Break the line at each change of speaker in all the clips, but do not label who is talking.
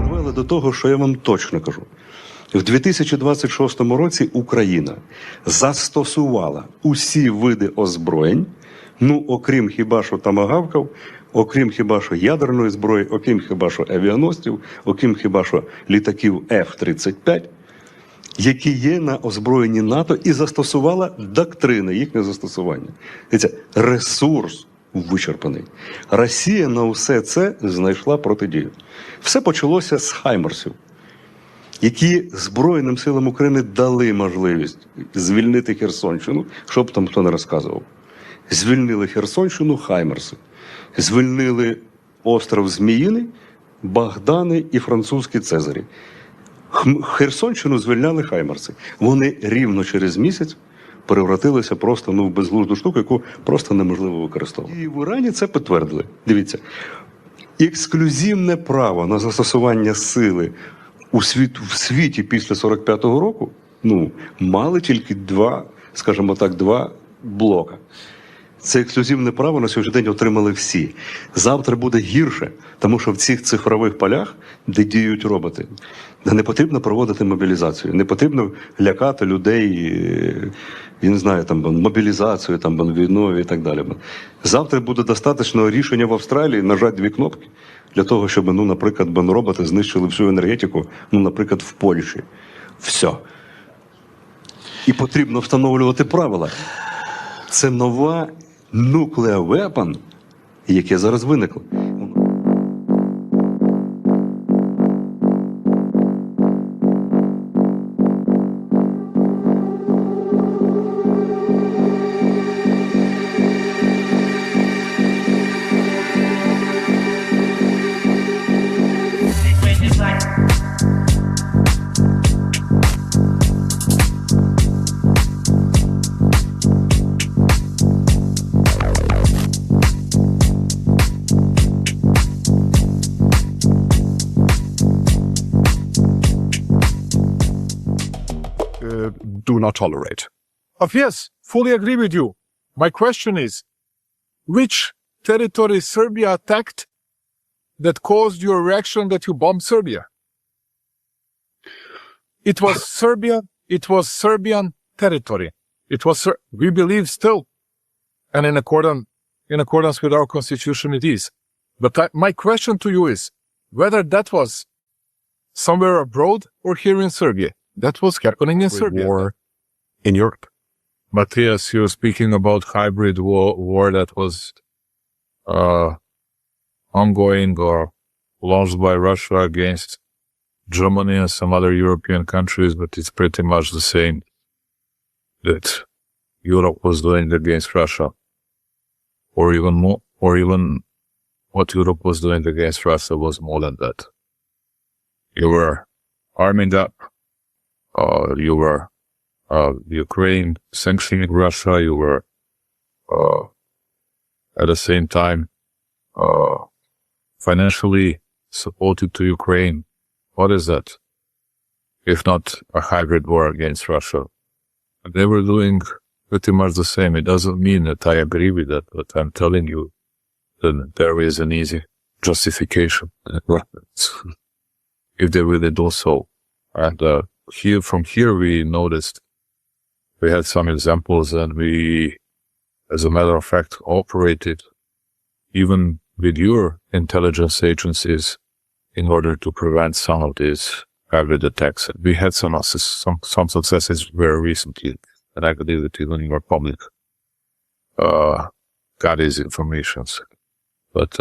Привели до того, що я вам точно кажу. В 2026 році Україна застосувала усі види озброєнь, ну, окрім хіба що томагавків, окрім хіба що ядерної зброї, окрім хіба що авіаносців, окрім хіба що літаків F-35, які є на озброєнні НАТО, і застосувала доктрини їхнього застосування. Дивіться, ресурс вичерпаний. Росія на усе це знайшла протидію. Все почалося з хаймерсів, які Збройним силам України дали можливість звільнити Херсонщину, щоб там хто не розказував. Звільнили Херсонщину хаймерси. Звільнили остров Зміїний, Богдани і французькі Цезарі. Херсонщину звільняли хаймерси. Вони рівно через місяць перевратилися просто в безглузду штуку, яку просто неможливо використовувати. І в Ірані це підтвердили. Дивіться, ексклюзивне право на застосування сили в світі після 45-го року, мали тільки два блока. Це ексклюзивне право на сьогоднішній день отримали всі. Завтра буде гірше, тому що в цих цифрових полях, де діють роботи, не потрібно проводити мобілізацію, не потрібно лякати людей, я не знаю, мобілізацію, війною і так далі. Завтра буде достатньо рішення в Австралії нажати 2 кнопки для того, щоб, наприклад, роботи знищили всю енергетику, наприклад, в Польщі. Все. І потрібно встановлювати правила. Це нова nuclear weapon, яке зараз виникло.
Do not tolerate.
Yes, fully agree with you. My question is, which territory Serbia attacked that caused your reaction that you bombed Serbia? It was Serbia, it was Serbian territory. It was, we believe still, and in accordance with our constitution it is. But my question to you is, whether that was somewhere abroad or here in Serbia? That was happening in Serbia.
War in Europe.
Matthias, you're speaking about hybrid war that was ongoing or launched by Russia against Germany and some other European countries, but it's pretty much the same that Europe was doing against Russia, or even more, or even what Europe was doing against Russia was more than that. You were arming up. You were Ukraine sanctioning Russia. You were at the same time financially supported to Ukraine. What is that if not a hybrid war against Russia? And they were doing pretty much the same. It doesn't mean that I agree with that, but I'm telling you that there is an easy justification if they really do so. And from here we noticed we had some examples, and we, as a matter of fact, operated even with your intelligence agencies in order to prevent some of these hybrid attacks. We had some successes very recently, and I believe that even your public got these informations. But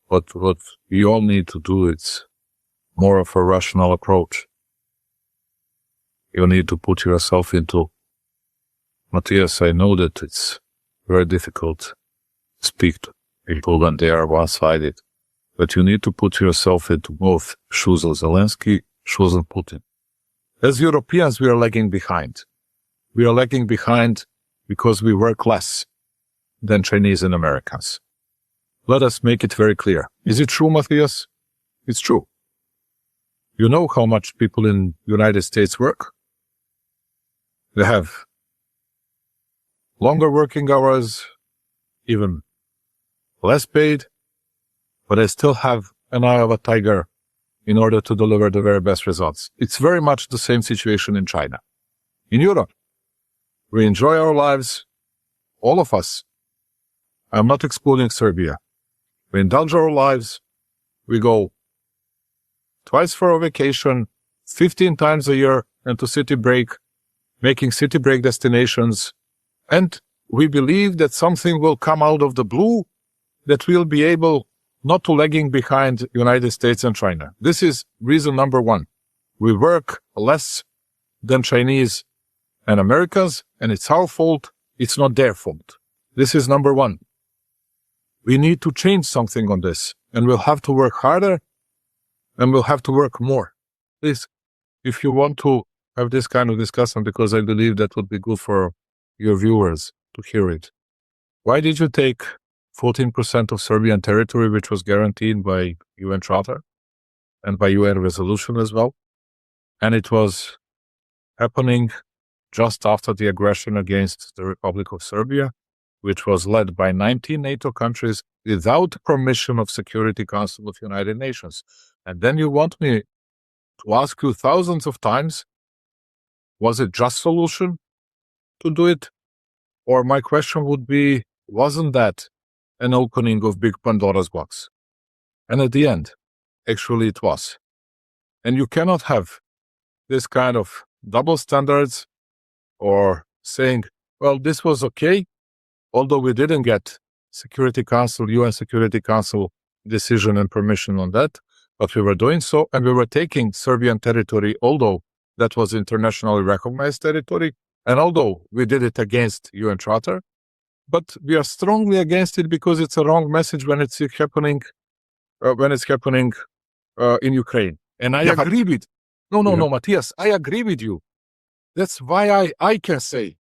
what we all need to do is more of a rational approach. You need to put yourself into, Matthias, I know that it's very difficult to speak to people when they are one-sided, but you need to put yourself into both shoes of Zelenskiy, shoes of Putin. As Europeans, we are lagging behind. We are lagging behind because we work less than Chinese and Americans. Let us make it very clear. Is it true, Matthias? It's true. You know how much people in the United States work? They have longer working hours, even less paid, but I still have an eye of a tiger in order to deliver the very best results. It's very much the same situation in China. In Europe, we enjoy our lives, all of us. I'm not excluding Serbia. We indulge our lives. We go twice for a vacation, 15 times a year into city break, making city break destinations. And we believe that something will come out of the blue that we'll be able not to lagging behind United States and China. This is reason number one. We work less than Chinese and Americans, and it's our fault. It's not their fault. This is number one. We need to change something on this, and we'll have to work harder, and we'll have to work more. Please, if you want to have this kind of discussion, because I believe that would be good for your viewers to hear it. Why did you take 14% of Serbian territory, which was guaranteed by UN Charter and by UN resolution as well? And it was happening just after the aggression against the Republic of Serbia, which was led by 19 NATO countries without permission of Security Council of United Nations. And then you want me to ask you thousands of times, was it just solution to do it? Or my question would be, wasn't that an opening of big Pandora's box? And at the end, actually it was. And you cannot have this kind of double standards or saying, well, this was okay, although we didn't get Security Council, UN Security Council decision and permission on that, but we were doing so, and we were taking Serbian territory, although that was internationally recognized territory, and although we did it against UN Charter, but we are strongly against it because it's a wrong message when it's happening, in Ukraine. And I agree with. No, Matthias, I agree with you. That's why I can say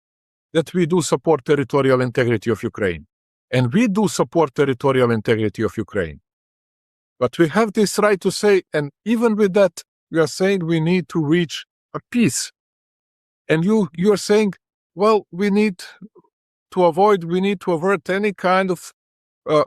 that we do support territorial integrity of Ukraine. And we do support territorial integrity of Ukraine. But we have this right to say, and even with that, we are saying we need to reach a peace. And you are saying, well, we need to avert any kind of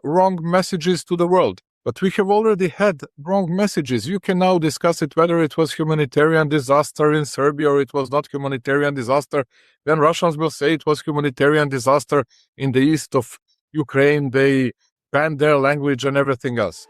wrong messages to the world. But we have already had wrong messages. You can now discuss it, whether it was humanitarian disaster in Serbia or it was not humanitarian disaster. Then Russians will say it was humanitarian disaster in the east of Ukraine. They banned their language and everything else.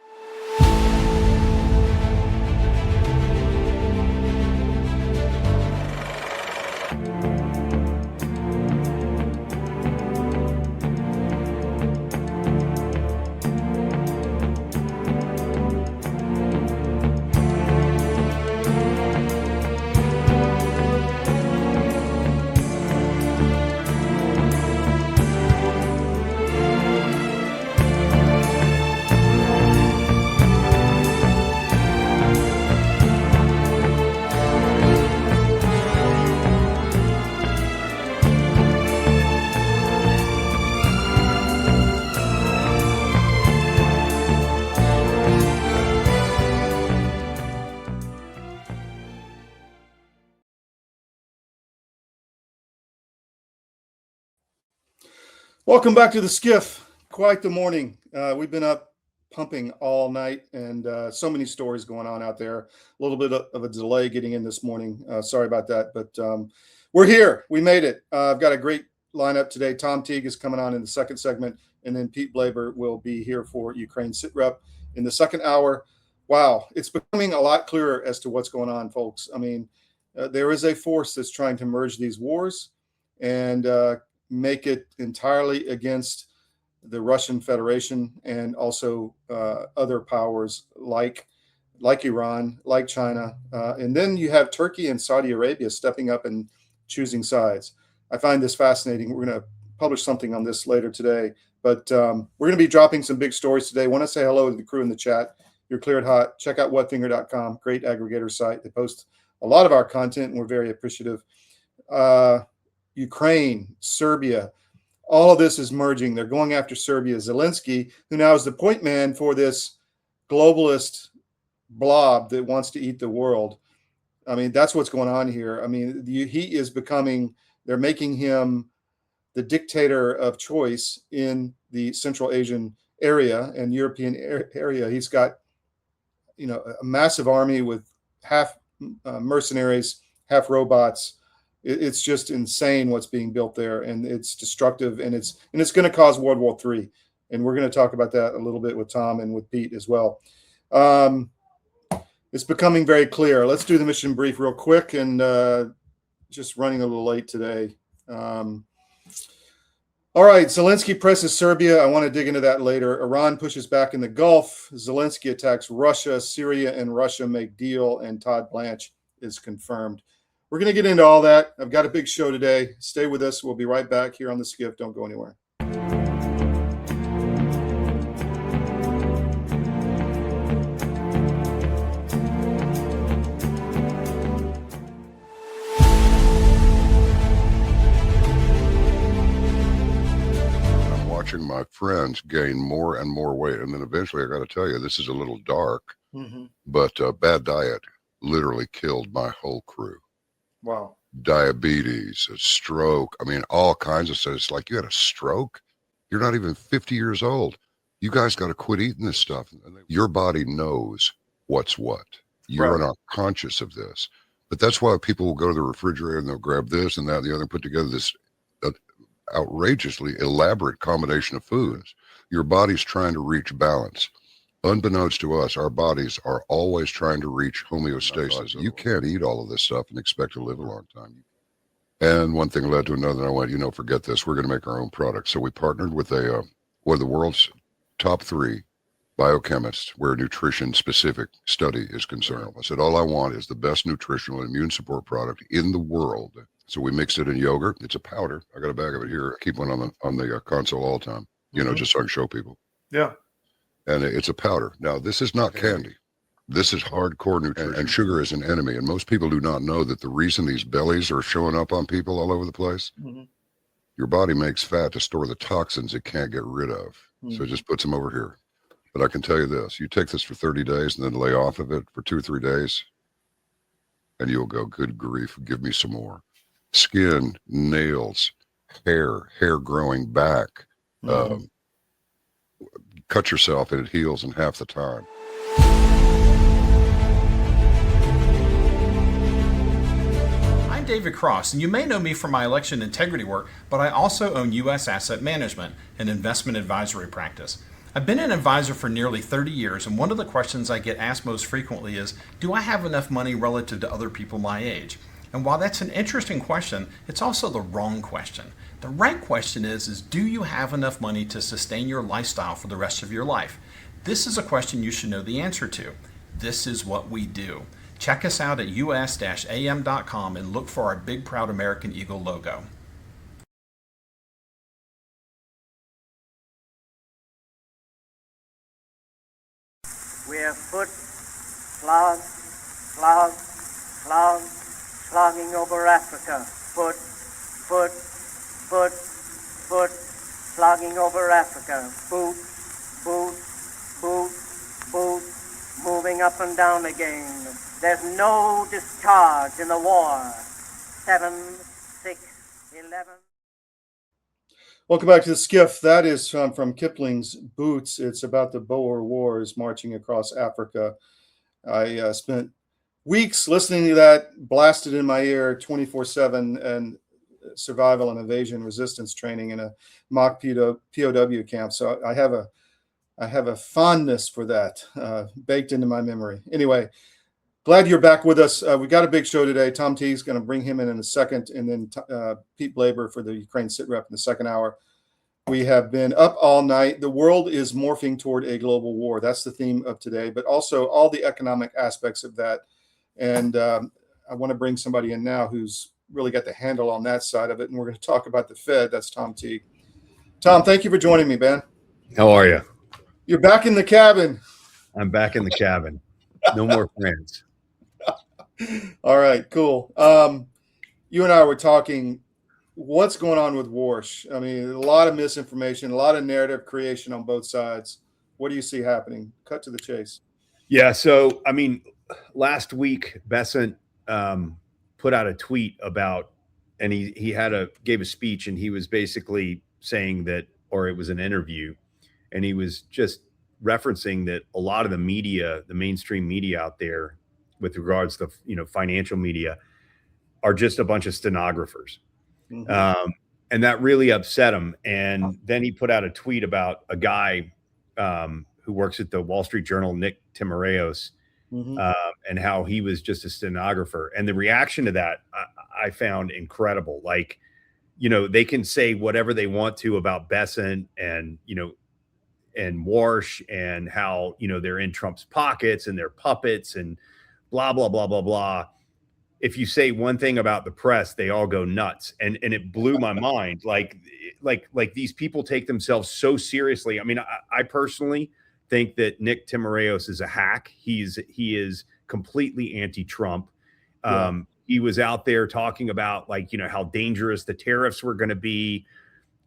Welcome back to the SCIF. Quite the morning. We've been up pumping all night, and so many stories going on out there. A little bit of a delay getting in this morning. Sorry about that, but we're here. We made it. I've got a great lineup today. Tom Teague is coming on in the second segment, and then Pete Blaber will be here for Ukraine SitRep in the second hour. Wow, it's becoming a lot clearer as to what's going on, folks. I mean, there is a force that's trying to merge these wars and make it entirely against the Russian Federation and also other powers like Iran, like China. And then you have Turkey and Saudi Arabia stepping up and choosing sides. I find this fascinating. We're going to publish something on this later today, but we're going to be dropping some big stories today. I want to say hello to the crew in the chat. You're cleared hot. Check out whatfinger.com, great aggregator site. They post a lot of our content, and we're very appreciative. Ukraine, Serbia, all of this is merging. They're going after Serbia. Zelenskiy, who now is the point man for this globalist blob that wants to eat the world. I mean, that's what's going on here. I mean, he is becoming, they're making him the dictator of choice in the Central Asian area and European area. He's got, a massive army with half mercenaries, half robots. It's just insane what's being built there, and it's destructive, and it's going to cause World War III. And we're going to talk about that a little bit with Tom and with Pete as well. It's becoming very clear. Let's do the mission brief real quick, and just running a little late today. All right, Zelenskiy presses Serbia. I want to dig into that later. Iran pushes back in the Gulf. Zelenskiy attacks Russia. Syria and Russia make deal, and Todd Blache is confirmed. We're going to get into all that. I've got a big show today. Stay with us. We'll be right back here on the SCIF. Don't go anywhere.
Watching my friends gain more and more weight. And then eventually, I got to tell you, this is a little dark, but bad diet literally killed my whole crew.
Wow.
Diabetes, a stroke. I mean, all kinds of stuff. It's like, you had a stroke? You're not even 50 years old. You guys got to quit eating this stuff. Your body knows what's what. You are not conscious of this. But that's why people will go to the refrigerator and they'll grab this and that and the other and put together this outrageously elaborate combination of foods. Your body's trying to reach balance. Unbeknownst to us, our bodies are always trying to reach homeostasis. You can't eat all of this stuff and expect to live a long time. And one thing led to another, and I went, forget this. We're going to make our own product. So we partnered with one of the world's top 3 biochemists where nutrition-specific study is concerned. I said, all I want is the best nutritional and immune support product in the world. So we mixed it in yogurt. It's a powder. I got a bag of it here. I keep one on the console all the time, just so I can show people.
Yeah.
And it's a powder. Now, this is not candy. This is hardcore nutrition. And sugar is an enemy. And most people do not know that the reason these bellies are showing up on people all over the place, your body makes fat to store the toxins it can't get rid of. So it just puts them over here. But I can tell you this. You take this for 30 days and then lay off of it for 2 or 3 days, and you'll go, good grief, give me some more. Skin, nails, hair growing back. Cut yourself and it heals in half the time.
I'm David Cross, and you may know me from my election integrity work, but I also own U.S. Asset Management, an investment advisory practice. I've been an advisor for nearly 30 years, and one of the questions I get asked most frequently is, do I have enough money relative to other people my age? And while that's an interesting question, it's also the wrong question. The right question is do you have enough money to sustain your lifestyle for the rest of your life? This is a question you should know the answer to. This is what we do. Check us out at us-am.com and look for our big proud American Eagle logo.
We're slogging over Africa. Foot, slogging over Africa. Boot, moving up and down again. There's no discharge in the war. 7, 6, 11.
Welcome back to the SCIF. That is from Kipling's Boots. It's about the Boer Wars marching across Africa. I spent weeks listening to that, blasted in my ear 24/7, and survival and evasion resistance training in a mock POW camp. So I have a fondness for that baked into my memory. Anyway, glad you're back with us. We've got a big show today. Tom Teague is going to bring him in a second, and then Pete Blaber for the Ukraine SitRep in the second hour. We have been up all night. The world is morphing toward a global war. That's the theme of today, but also all the economic aspects of that. And I want to bring somebody in now who's really got the handle on that side of it. And we're going to talk about the Fed. That's Tom Teague. Tom, thank you for joining me, man.
How are you?
You're back in the cabin.
I'm back in the cabin. No more friends.
All right, cool. You and I were talking, what's going on with Warsh? I mean, a lot of misinformation, a lot of narrative creation on both sides. What do you see happening? Cut to the chase.
Yeah. So, I mean, last week, Besant put out a tweet about, and he gave a speech, and he was basically saying that or it was an interview, and he was just referencing that a lot of the media, the mainstream media out there, with regards to financial media, are just a bunch of stenographers.
Mhm.
And that really upset him. And then he put out a tweet about a guy who works at the Wall Street Journal, Nick Timiraos,
Mhm.
and how he was just a stenographer. And the reaction to that I found incredible. Like, they can say whatever they want to about Bessent and Warsh, and how they're in Trump's pockets and they're puppets and blah blah blah blah blah. If you say one thing about the press, they all go nuts. And it blew my mind. Like these people take themselves so seriously. I mean, I personally think that Nick Timiraos is a hack. He is completely anti-Trump.
Yeah.
He was out there talking about how dangerous the tariffs were going to be.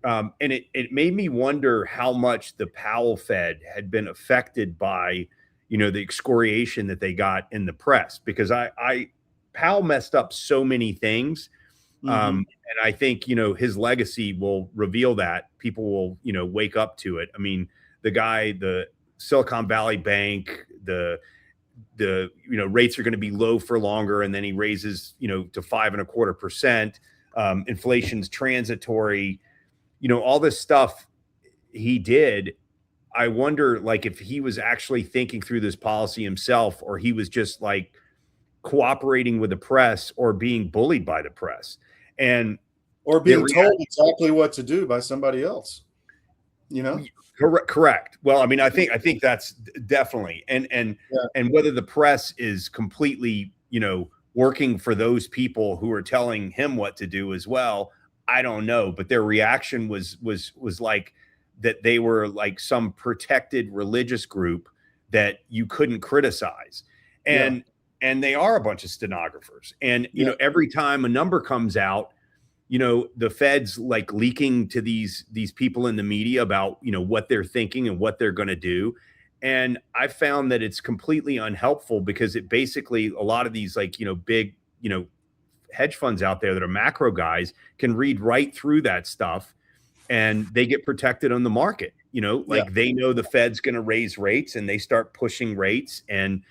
And it made me wonder how much the Powell Fed had been affected by, the excoriation that they got in the press, because Powell messed up so many things.
Mhm.
And I think, his legacy will reveal that. People will, wake up to it. I mean, the guy, the Silicon Valley Bank, the rates are going to be low for longer. And then he raises, to 5.25%. Inflation's transitory, all this stuff he did. I wonder, if he was actually thinking through this policy himself, or he was just cooperating with the press or being bullied by the press, and
Or being told exactly what to do by somebody else.
Correct. Well, I mean, I think that's definitely, and whether the press is completely, working for those people who are telling him what to do as well, I don't know. But their reaction was like that they were like some protected religious group that you couldn't criticize, and they are a bunch of stenographers. And every time a number comes out, the Fed's leaking to these people in the media about, what they're thinking and what they're going to do. And I found that it's completely unhelpful, because it basically, a lot of these big, hedge funds out there that are macro guys can read right through that stuff, and they get protected on the market. They know the Fed's going to raise rates, and they start pushing rates, and,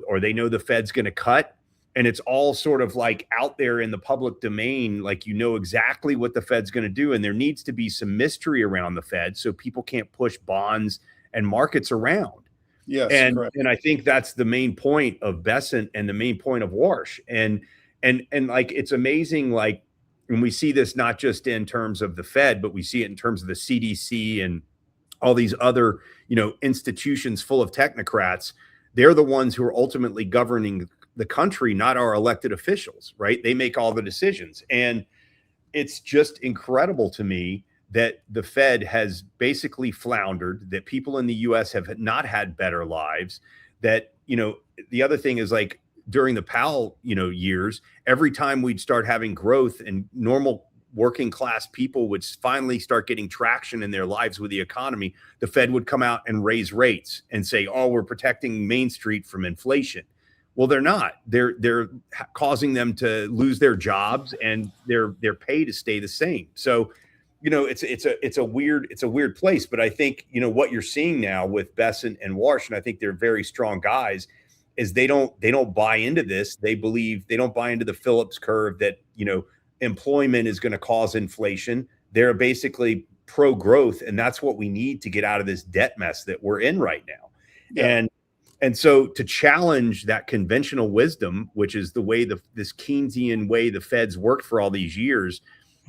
or they know the Fed's going to cut. And it's all sort of out there in the public domain, exactly what the Fed's going to do. And there needs to be some mystery around the Fed, so people can't push bonds and markets around.
Yes, correct.
And I think that's the main point of Bessent and the main point of Warsh. And it's amazing, and we see this not just in terms of the Fed, but we see it in terms of the CDC and all these other, institutions full of technocrats. They're the ones who are ultimately governing the country, not our elected officials, right? They make all the decisions. And it's just incredible to me that the Fed has basically floundered, that people in the US have not had better lives, that, the other thing is during the Powell, years, every time we'd start having growth and normal working class people would finally start getting traction in their lives with the economy, the Fed would come out and raise rates and say, oh, we're protecting Main Street from inflation. Well, they're not. They're causing them to lose their jobs and their pay to stay the same. So, it's a weird place. But I think, what you're seeing now with Bessent and Warsh, and I think they're very strong guys, is they don't buy into this. They don't buy into the Phillips curve that, employment is going to cause inflation. They're basically pro growth, and that's what we need to get out of this debt mess that we're in right now. Yeah. And so to challenge that conventional wisdom, which is the way this Keynesian way the Fed's worked for all these years,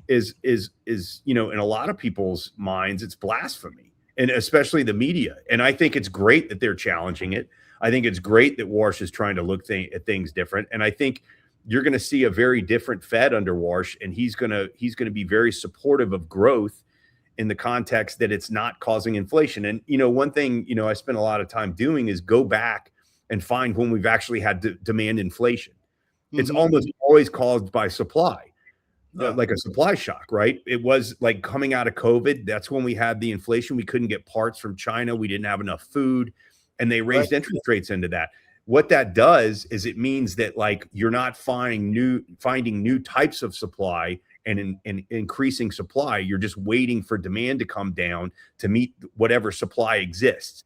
is in a lot of people's minds, it's blasphemy, and especially the media. And I think it's great that they're challenging it. I think it's great that Warsh is trying to look at things different. And I think you're going to see a very different Fed under Warsh, and he's going to be very supportive of growth in the context that it's not causing inflation. And, one thing, I spend a lot of time doing is go back and find when we've actually had demand inflation. Mm-hmm. It's almost always caused by supply, like a supply shock, right? It was coming out of COVID. That's when we had the inflation. We couldn't get parts from China. We didn't have enough food, and they raised interest rates into that. What that does is it means that you're not finding new types of supply and in increasing supply. You're just waiting for demand to come down to meet whatever supply exists.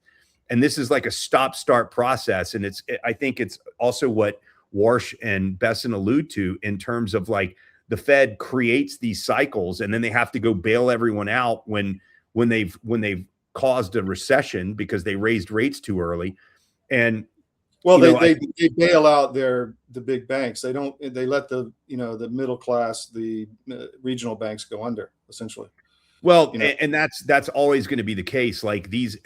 And this is like a stop-start process. And I think it's also what Warsh and Besson allude to in terms of like the Fed creates these cycles and then they have to go bail everyone out when they've caused a recession because they raised rates too early. And
well, they bail out the big banks. They let the middle class, the regional banks go under, essentially.
Well, and that's always going to be the case. Like these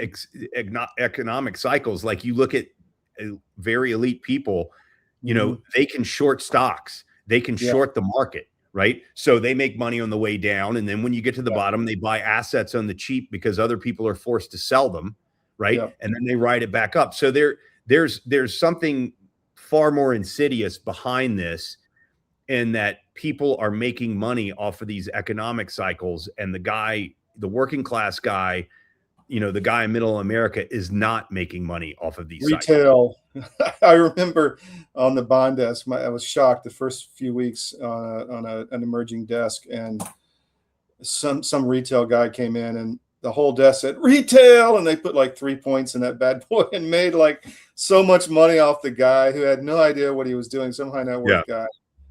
economic cycles, like you look at very elite people, they can short stocks, they can short the market, right? So they make money on the way down, and then when you get to the bottom, they buy assets on the cheap because other people are forced to sell them, right? And then they ride it back up. So there's something far more insidious behind this, in that people are making money off of these economic cycles, and the working class guy, the guy in middle America is not making money off of these
retail cycles. I remember on the bond desk, I was shocked the first few weeks on an emerging desk, and some retail guy came in and the whole desk said retail, and they put like 3 points in that bad boy and made like so much money off the guy who had no idea what he was doing, some high net worth guy.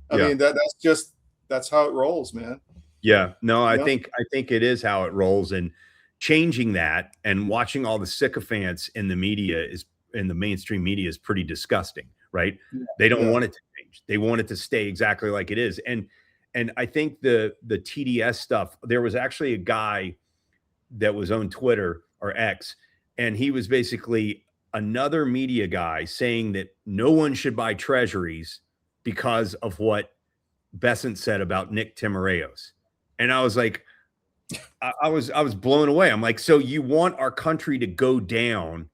I mean, that's how it rolls, man.
Yeah, no, I think it is how it rolls, and changing that and watching all the sycophants in the media in the mainstream media is pretty disgusting, right? They don't want it to change. They want it to stay exactly like it is. And I think the TDS stuff, there was actually a guy that was on Twitter or X, and he was basically another media guy saying that no one should buy treasuries because of what Besant said about Nick Timiraos. And I was like, I was blown away. I'm like, so you want our country to go down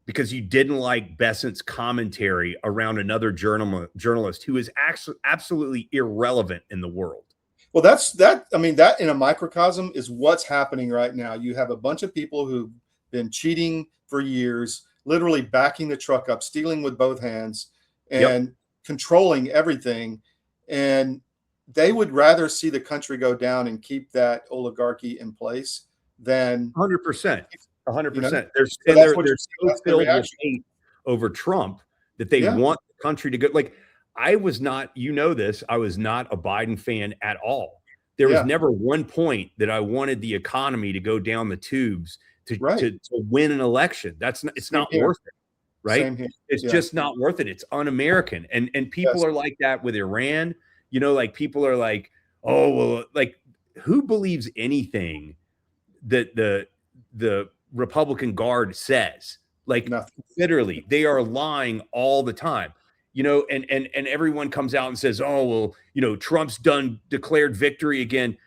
because you didn't like Besant's commentary around another journalist who is actually absolutely irrelevant in the world?
Well, that in a microcosm is what's happening right now. You have a bunch of people who've been cheating for years, literally backing the truck up, stealing with both hands, and controlling everything, and they would rather see the country go down and keep that oligarchy in place than
100%. They're so filled with hate over Trump that they want the country to go. Like, I was not, I was not a Biden fan at all. There was never one point that I wanted the economy to go down the tubes to win an election. It's not worth it. Right. It's just not worth it. It's un-American. And people are like that with Iran. Like people are like, oh, well, like who believes anything that the Republican Guard says? Like literally, they are lying all the time. And everyone comes out and says, oh, well, Trump's declared victory again.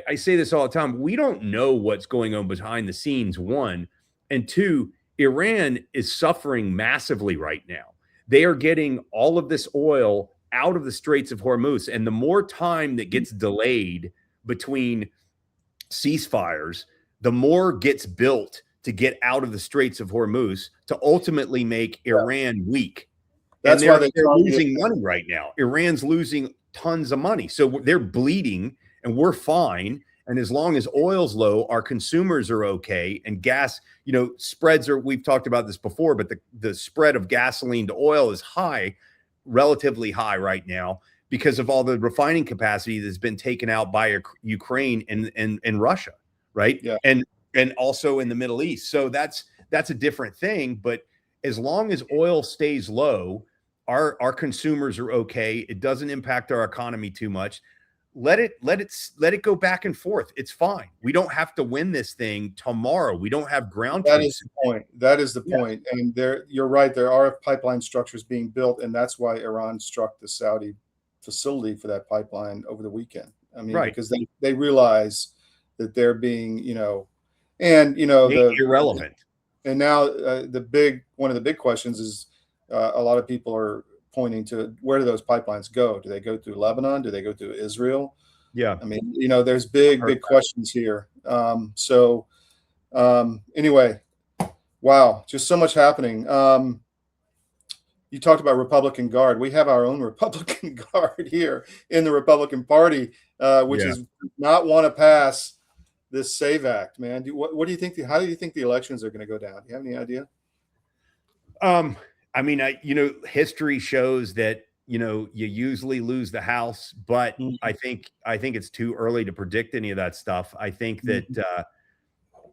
I say this all the time. We don't know what's going on behind the scenes, one. And two, Iran is suffering massively right now. They are getting all of this oil out of the Straits of Hormuz. And the more time that gets delayed between ceasefires, the more gets built to get out of the Straits of Hormuz to ultimately make Iran weak. That's why they're losing money right now. Iran's losing tons of money. So they're bleeding and we're fine. And as long as oil's low, our consumers are okay. And gas, spreads we've talked about this before, but the spread of gasoline to oil is high, relatively high right now because of all the refining capacity that's been taken out by Ukraine and Russia, right? Yeah. And also in the Middle East. So that's a different thing. But as long as oil stays low, our consumers are okay. It doesn't impact our economy too much. Let it go back and forth. It's fine. We don't have to win this thing tomorrow. We don't have ground.
That is the point. That is the point. And you're right. There are pipeline structures being built, and that's why Iran struck the Saudi facility for that pipeline over the weekend. I mean, because they realize that they're being,
irrelevant.
And now one of the big questions is a lot of people are pointing to, where do those pipelines go? Do they go through Lebanon? Do they go through Israel? Yeah. I mean, there's big questions here. Anyway, wow, just so much happening. You talked about Republican Guard. We have our own Republican Guard here in the Republican Party, which
Yeah.
is not want to pass this SAVE Act, man. What do you think? How do you think the elections are going to go down? Do you have any idea?
I mean, history shows that, you usually lose the House, but I think it's too early to predict any of that stuff. I think that,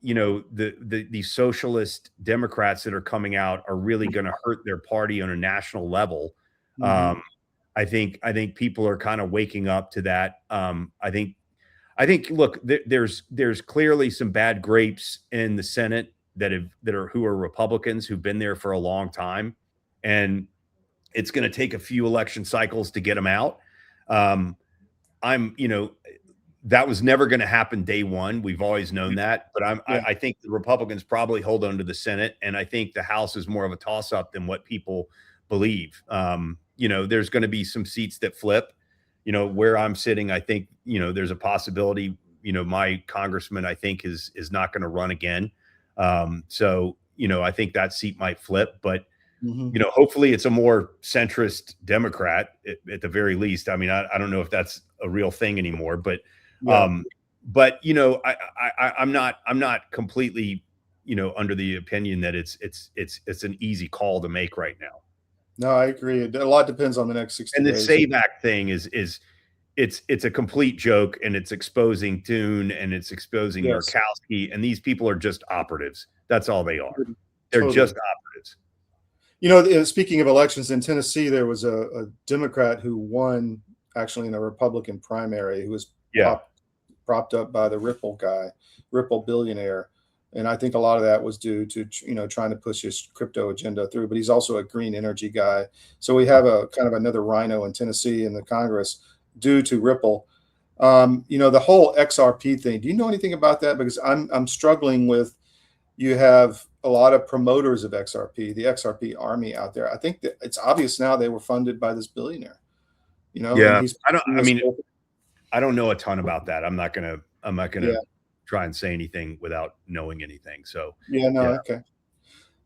the socialist Democrats that are coming out are really going to hurt their party on a national level. I think people are kind of waking up to that. I think, look, there's clearly some bad grapes in the Senate who are Republicans who've been there for a long time, and it's going to take a few election cycles to get them out. That was never going to happen day one. We've always known that, but I think the Republicans probably hold on to the Senate, and I think the House is more of a toss-up than what people believe. There's going to be some seats that flip. Where I'm sitting, I think, there's a possibility, my congressman, I think, is not going to run again. So, I think that seat might flip, but, hopefully it's a more centrist Democrat at the very least. I mean, I don't know if that's a real thing anymore, but, I'm not completely, under the opinion that it's an easy call to make right now.
No, I agree. A lot depends on the next 60
days. And the
days.
SAVE Act thing it's a complete joke, and it's exposing Thune, and it's exposing Murkowski, and these people are just operatives. That's all they are. They're just operatives.
Speaking of elections in Tennessee, there was a Democrat who won actually in a Republican primary who was propped up by the Ripple billionaire. And I think a lot of that was due to, trying to push his crypto agenda through, but he's also a green energy guy. So we have a kind of another rhino in Tennessee in the Congress due to Ripple. The whole XRP thing. Do you know anything about that? Because I'm struggling with, you have a lot of promoters of XRP, the XRP army out there. I think that it's obvious now they were funded by this billionaire.
Yeah. I don't know a ton about that. I'm not gonna try and say anything without knowing anything. So
okay.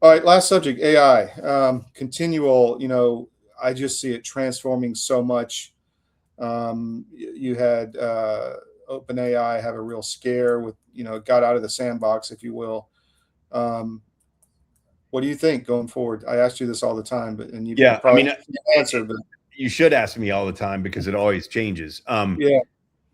All right, last subject, AI. Continual, I just see it transforming so much. You had OpenAI have a real scare with, got out of the sandbox, if you will. What do you think going forward? I ask you this all the time, and you probably answer, but
you should ask me all the time because it always changes.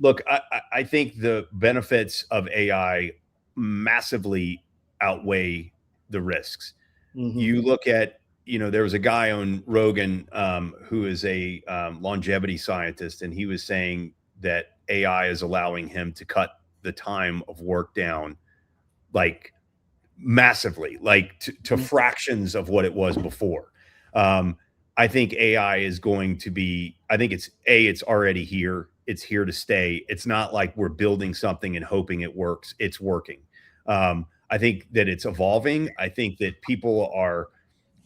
Look, I think the benefits of AI massively outweigh the risks. You look at, there was a guy on Rogan who is a longevity scientist, and he was saying that AI is allowing him to cut the time of work down like massively, like to fractions of what it was before. I think AI is going to be, I think it's already here. It's here to stay. It's not like we're building something and hoping it works. It's working. I think that it's evolving. I think that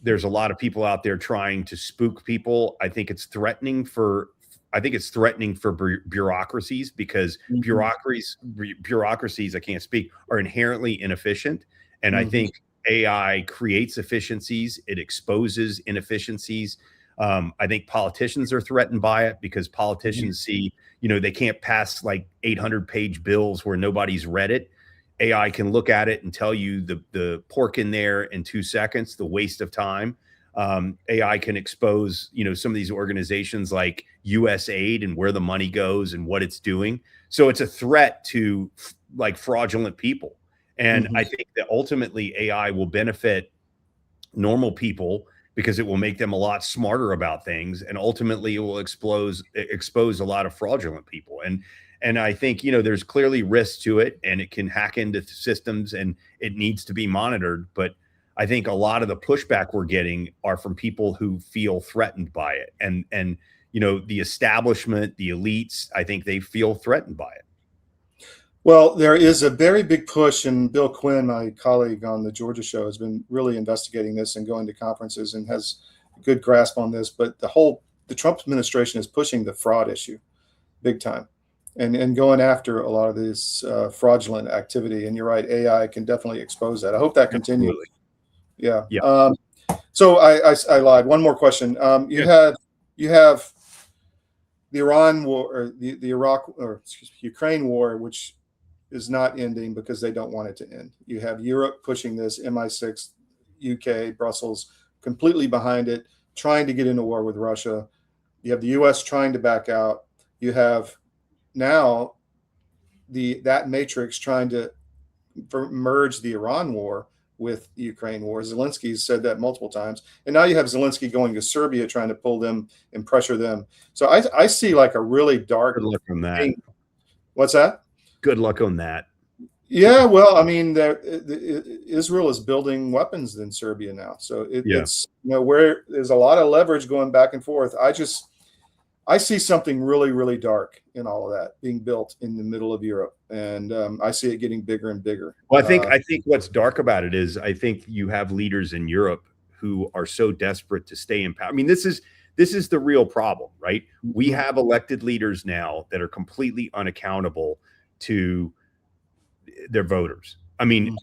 there's a lot of people out there trying to spook people. I think it's threatening for bureaucracies, because bureaucracies, I can't speak, are inherently inefficient. And I think AI creates efficiencies. It exposes inefficiencies. I think politicians are threatened by it because politicians see, they can't pass like 800-page bills where nobody's read it. AI can look at it and tell you the pork in there in 2 seconds, the waste of time. AI can expose, some of these organizations like USAID and where the money goes and what it's doing. So it's a threat to like fraudulent people. And I think that ultimately AI will benefit normal people because it will make them a lot smarter about things. And ultimately it will expose a lot of fraudulent people. And I think, there's clearly risk to it, and it can hack into systems, and it needs to be monitored. But I think a lot of the pushback we're getting are from people who feel threatened by it. And the establishment, the elites, I think they feel threatened by it.
Well, there is a very big push, and Bill Quinn, my colleague on the Georgia show, has been really investigating this and going to conferences and has a good grasp on this. But the Trump administration is pushing the fraud issue big time and going after a lot of this fraudulent activity. And you're right, AI can definitely expose that. I hope that continues.
Absolutely.
Yeah. So I lied. One more question. You have the Iran war, or the Iraq, or Ukraine war, which is not ending because they don't want it to end. You have Europe pushing this, MI6, UK, Brussels, completely behind it, trying to get into war with Russia. You have the US trying to back out. You have now that matrix trying to merge the Iran war with the Ukraine war. Zelenskiy said that multiple times. And now you have Zelenskiy going to Serbia, trying to pull them and pressure them. So I see like a really dark.
Good luck on that.
thing. What's that?
Good luck on that.
Yeah, well, I mean, Israel is building weapons in Serbia now. So it's, where there's a lot of leverage going back and forth. I see something really, really dark in all of that being built in the middle of Europe, and I see it getting bigger and bigger.
Well, I think what's dark about it is I think you have leaders in Europe who are so desperate to stay in power. I mean, this is the real problem, right? We have elected leaders now that are completely unaccountable to their voters. I mean,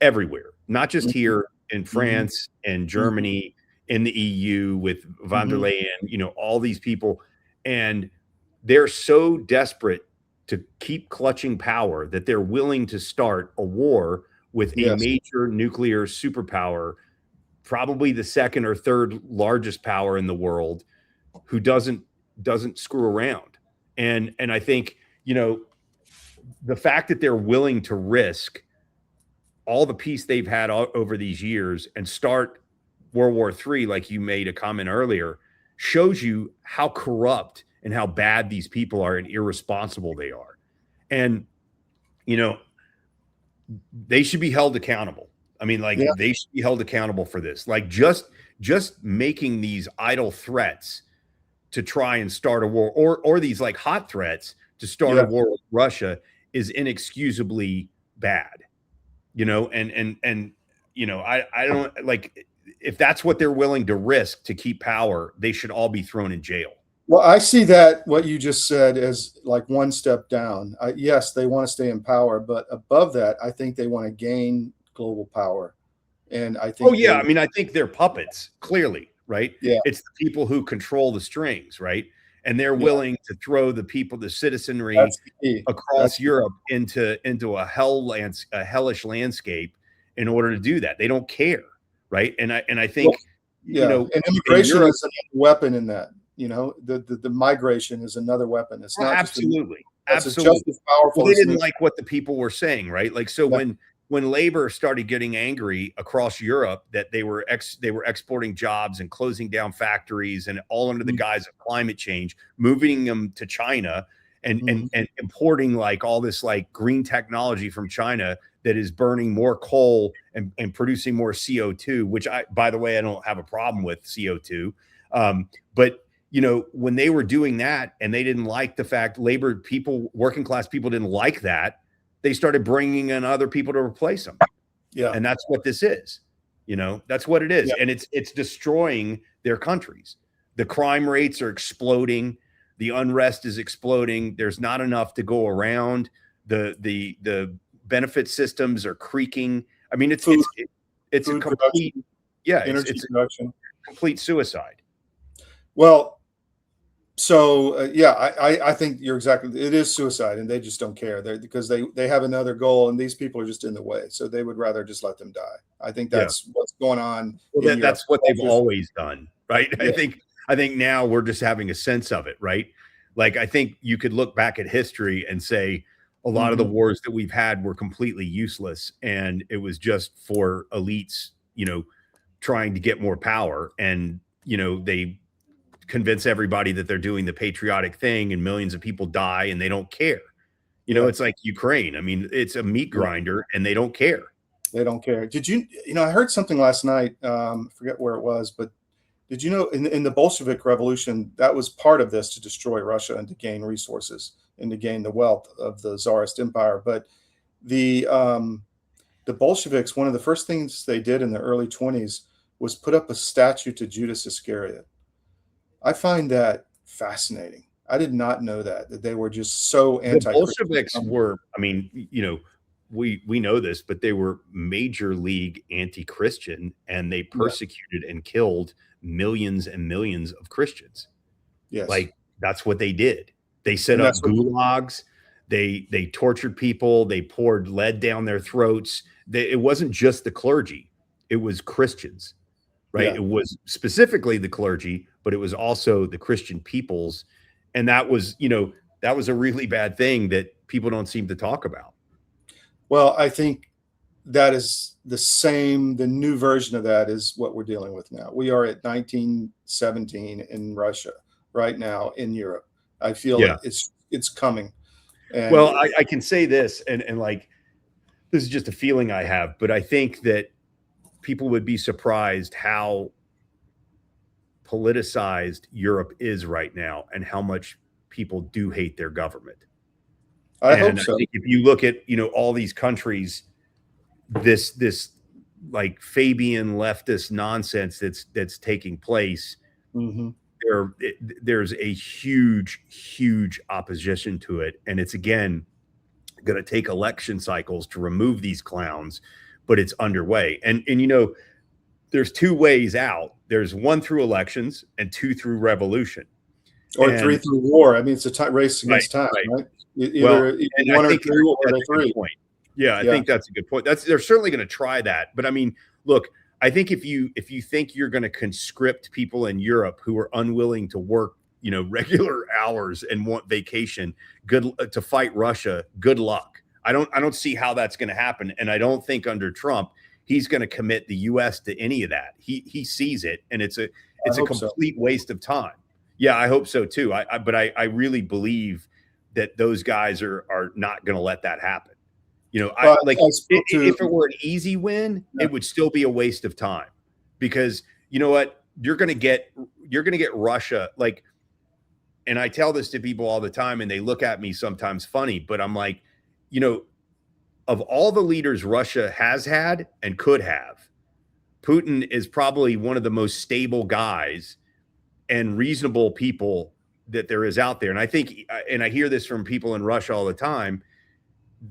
everywhere, not just here in France and Germany, in the EU with von der Leyen, all these people. And they're so desperate to keep clutching power that they're willing to start a war with a major nuclear superpower, probably the second or third largest power in the world, who doesn't screw around. And I think, the fact that they're willing to risk all the peace they've had over these years and start World War III, like you made a comment earlier, shows you how corrupt and how bad these people are and irresponsible they are. And, they should be held accountable. I mean, they should be held accountable for this. Like just making these idle threats to try and start a war, or these like hot threats to start a war with Russia is inexcusably bad, and I don't like, if that's what they're willing to risk to keep power, they should all be thrown in jail.
Well, I see that what you just said as like one step down. Yes, they want to stay in power, but above that, I think they want to gain global power. And I think,
I mean, I think they're puppets, clearly, right?
Yeah.
It's the people who control the strings, right? And they're willing to throw the people, the citizenry across Europe into a hellish landscape in order to do that. They don't care, right? And I think,
and immigration is another weapon in that. The migration is another weapon. It's not
absolutely.
Just as powerful.
Well, they didn't like what the people were saying, right? Like, so when labor started getting angry across Europe that they were exporting jobs and closing down factories and all under the guise of climate change, moving them to China and importing like all this like green technology from China that is burning more coal and producing more CO2, which by the way, I don't have a problem with CO2. But when they were doing that and they didn't like the fact labor people, working class people didn't like that, they started bringing in other people to replace them. Yeah. And that's what this is. That's what it is. Yeah. And it's destroying their countries. The crime rates are exploding. The unrest is exploding. There's not enough to go around. The benefit systems are creaking. I mean, it's a complete, it's
production.
Complete suicide.
Well, so I think you're exactly. It is suicide, and they just don't care. Because they have another goal, and these people are just in the way. So they would rather just let them die. I think that's what's going on.
Well, that's what they've always done, right? Yeah. I think now we're just having a sense of it, right? Like I think you could look back at history and say a lot of the wars that we've had were completely useless, and it was just for elites, trying to get more power, and they convince everybody that they're doing the patriotic thing and millions of people die and they don't care. It's like Ukraine. I mean, it's a meat grinder and they don't care.
They don't care. Did I heard something last night. Forget where it was, but did you know in the Bolshevik Revolution, that was part of this, to destroy Russia and to gain resources and to gain the wealth of the Tsarist Empire. But the Bolsheviks, one of the first things they did in the early 1920s was put up a statue to Judas Iscariot. I find that fascinating. I did not know that they were just so anti.
The Bolsheviks were, I mean, we know this, but they were major league anti-Christian, and they persecuted and killed millions and millions of Christians.
Yes.
Like, that's what they did. They set
And
up
that's what-
gulags. They tortured people. They poured lead down their throats. It wasn't just the clergy. It was Christians, right?
Yeah.
It was specifically the clergy, but it was also the Christian peoples. And that was, that was a really bad thing that people don't seem to talk about.
Well, I think that is the new version of that is what we're dealing with now. We are at 1917 in Russia right now in Europe. I feel it's coming. And
well, I can say this, and like, this is just a feeling I have, but I think that people would be surprised how politicized Europe is right now and how much people do hate their government.
I hope so.
I think if you look at, all these countries, this like Fabian leftist nonsense that's taking place,
Mm-hmm.
there's a huge opposition to it. And it's, again, going to take election cycles to remove these clowns, but it's underway. And there's two ways out. There's one through elections and two through revolution.
Or three through war. I mean, it's a race against time, right? Either one or two or three.
Yeah, I think that's a good point. They're certainly going to try that. But I mean, look, I think if you think you're going to conscript people in Europe who are unwilling to work, regular hours and want vacation, to fight Russia, good luck. I don't see how that's going to happen. And I don't think under Trump he's going to commit the U.S. to any of that. He sees it, and it's a complete waste of time. Yeah, I hope so too. But I really believe that those guys are not going to let that happen. If it were an easy win, it would still be a waste of time, because you know what? You're going to get Russia, like, and I tell this to people all the time, and they look at me sometimes funny, but I'm like, of all the leaders Russia has had and could have, Putin is probably one of the most stable guys and reasonable people that there is out there. And I think, and I hear this from people in Russia all the time,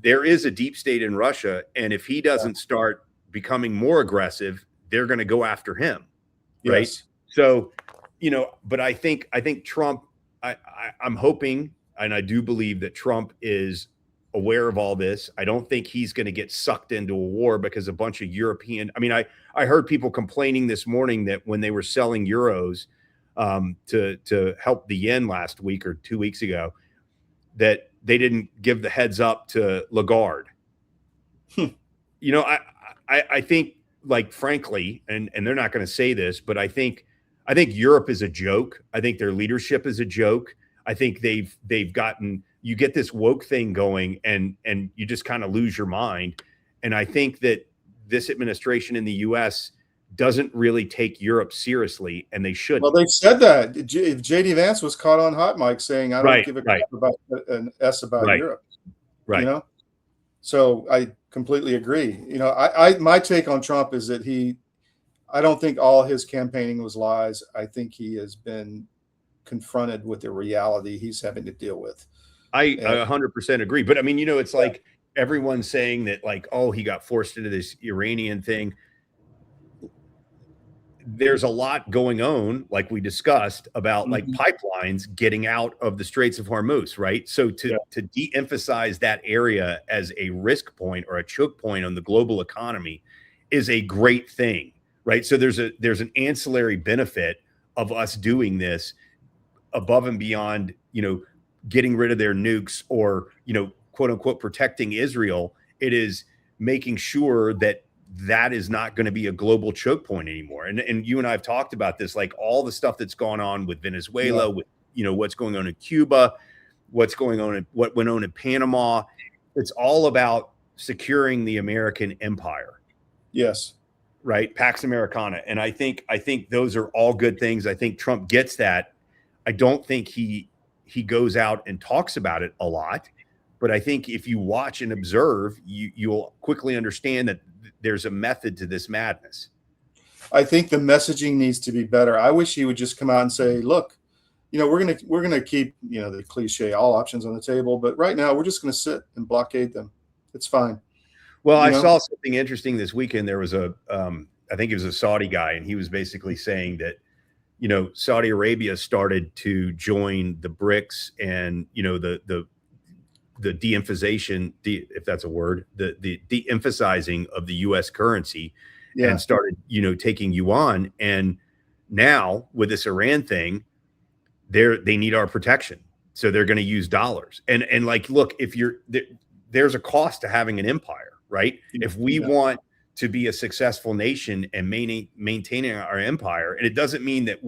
there is a deep state in Russia. And if he doesn't start becoming more aggressive, they're going to go after him. Right.
Yes.
So, but I think Trump, I'm hoping, and I do believe that Trump is aware of all this. I don't think he's going to get sucked into a war because a bunch of I heard people complaining this morning that when they were selling euros to help the yen last week or 2 weeks ago, that they didn't give the heads up to Lagarde. I think, like, frankly, and they're not going to say this, but I think Europe is a joke. I think their leadership is a joke. I think they've gotten, you get this woke thing going, and you just kind of lose your mind. And I think that this administration in the U.S. doesn't really take Europe seriously, and they should.
Well, they've said that. J.D. Vance was caught on hot mic saying, "I don't give a crap about an S about Europe."
Right.
So I completely agree. My take on Trump is that I don't think all his campaigning was lies. I think he has been confronted with the reality he's having to deal with.
I 100% agree. But I mean, it's like everyone's saying that, like, oh, he got forced into this Iranian thing. There's a lot going on, like we discussed, about like pipelines getting out of the Straits of Hormuz, right? So to de-emphasize that area as a risk point or a choke point on the global economy is a great thing, right? So there's an ancillary benefit of us doing this above and beyond, getting rid of their nukes or, quote unquote, protecting Israel. It is making sure that is not going to be a global choke point anymore. And you and I have talked about this, like all the stuff that's gone on with Venezuela, with, what's going on in Cuba, what went on in Panama. It's all about securing the American empire.
Yes.
Right. Pax Americana. And I think those are all good things. I think Trump gets that. I don't think he goes out and talks about it a lot, but I think if you watch and observe, you'll quickly understand that there's a method to this madness.
I think the messaging needs to be better. I wish he would just come out and say, look, we're going to keep, the cliche, all options on the table, but right now we're just going to sit and blockade them. It's fine.
Well,
You
I
know?
saw something interesting this weekend. There was I think it was a Saudi guy, and he was basically saying that, you know, Saudi Arabia started to join the BRICS and, you know, the de-emphasization, if that's a word, the de-emphasizing of the U.S. currency,
Yeah.
and started, you know, taking yuan. And now with this Iran thing, they need our protection, so they're going to use dollars. And like, look, if there's a cost to having an empire, right? If we want to be a successful nation and maintaining our empire, and it doesn't mean that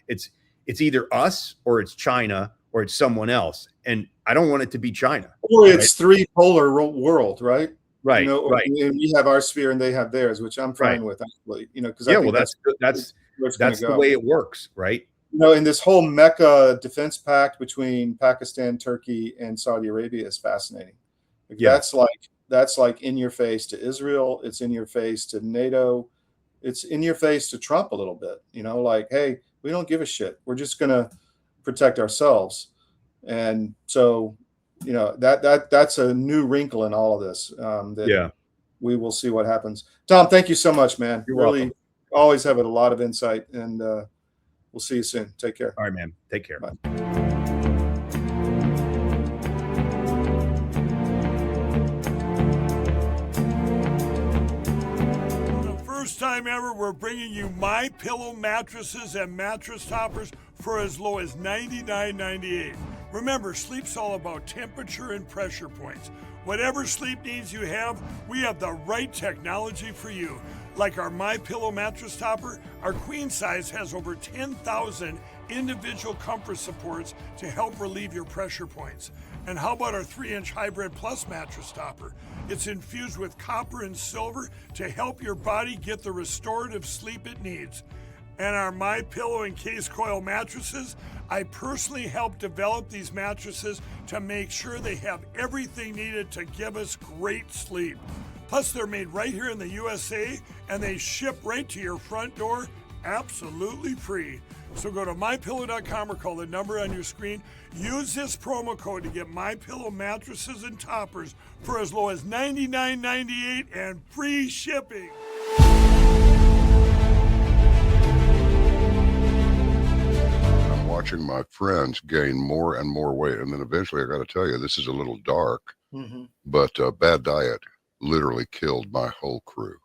it's either us or it's China or it's someone else. And I don't want it to be China.
Or it's three polar world, right?
Right.
You know,
right.
and we have our sphere and they have theirs, which I'm fine
Right.
with, actually. You know, because
Yeah,
I think
well, that's the way it works, right?
You know, in this whole Mecca defense pact between Pakistan, Turkey, and Saudi Arabia is fascinating.
Yeah.
That's like in your face to Israel. It's in your face to NATO. It's in your face to Trump a little bit. You know, like, hey, we don't give a shit. We're just gonna protect ourselves. And so, you know, that's a new wrinkle in all of this. We will see what happens. Tom, thank you so much, man.
You're
really
welcome.
always have a lot of insight, and we'll see you soon. Take care.
All right, man. Take care.
Bye.
First time ever, we're bringing you My Pillow mattresses and mattress toppers for as low as $99.98. Remember, sleep's all about temperature and pressure points. Whatever sleep needs you have, we have the right technology for you. Like our My Pillow mattress topper, our queen size has over 10,000 individual comfort supports to help relieve your pressure points. And how about our 3-inch Hybrid Plus mattress topper? It's infused with copper and silver to help your body get the restorative sleep it needs. And our My Pillow and Case Coil mattresses, I personally helped develop these mattresses to make sure they have everything needed to give us great sleep. Plus, they're made right here in the USA, and they ship right to your front door absolutely free. So go to MyPillow.com or call the number on your screen. Use this promo code to get MyPillow mattresses and toppers for as low as $99.98 and free shipping.
I'm watching my friends gain more and more weight. And then eventually, I got to tell you, this is a little dark, but bad diet literally killed my whole crew.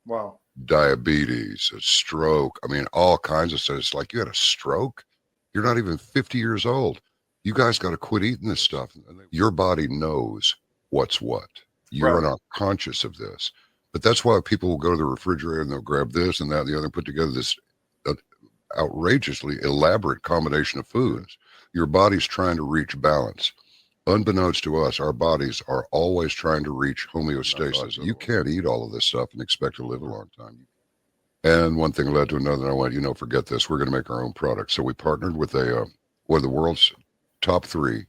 Wow.
Diabetes, a stroke. I mean, all kinds of stuff. It's like, you had a stroke? You're not even 50 years old. You guys got to quit eating this stuff. Your body knows what's what. You're not conscious of this. But that's why people will go to the refrigerator and they'll grab this and that and the other and put together this outrageously elaborate combination of foods. Your body's trying to reach balance. Unbeknownst to us, our bodies are always trying to reach homeostasis. You can't eat all of this stuff and expect to live a long time. And one thing led to another, and I went, forget this. We're going to make our own product. So we partnered with one of the world's top 3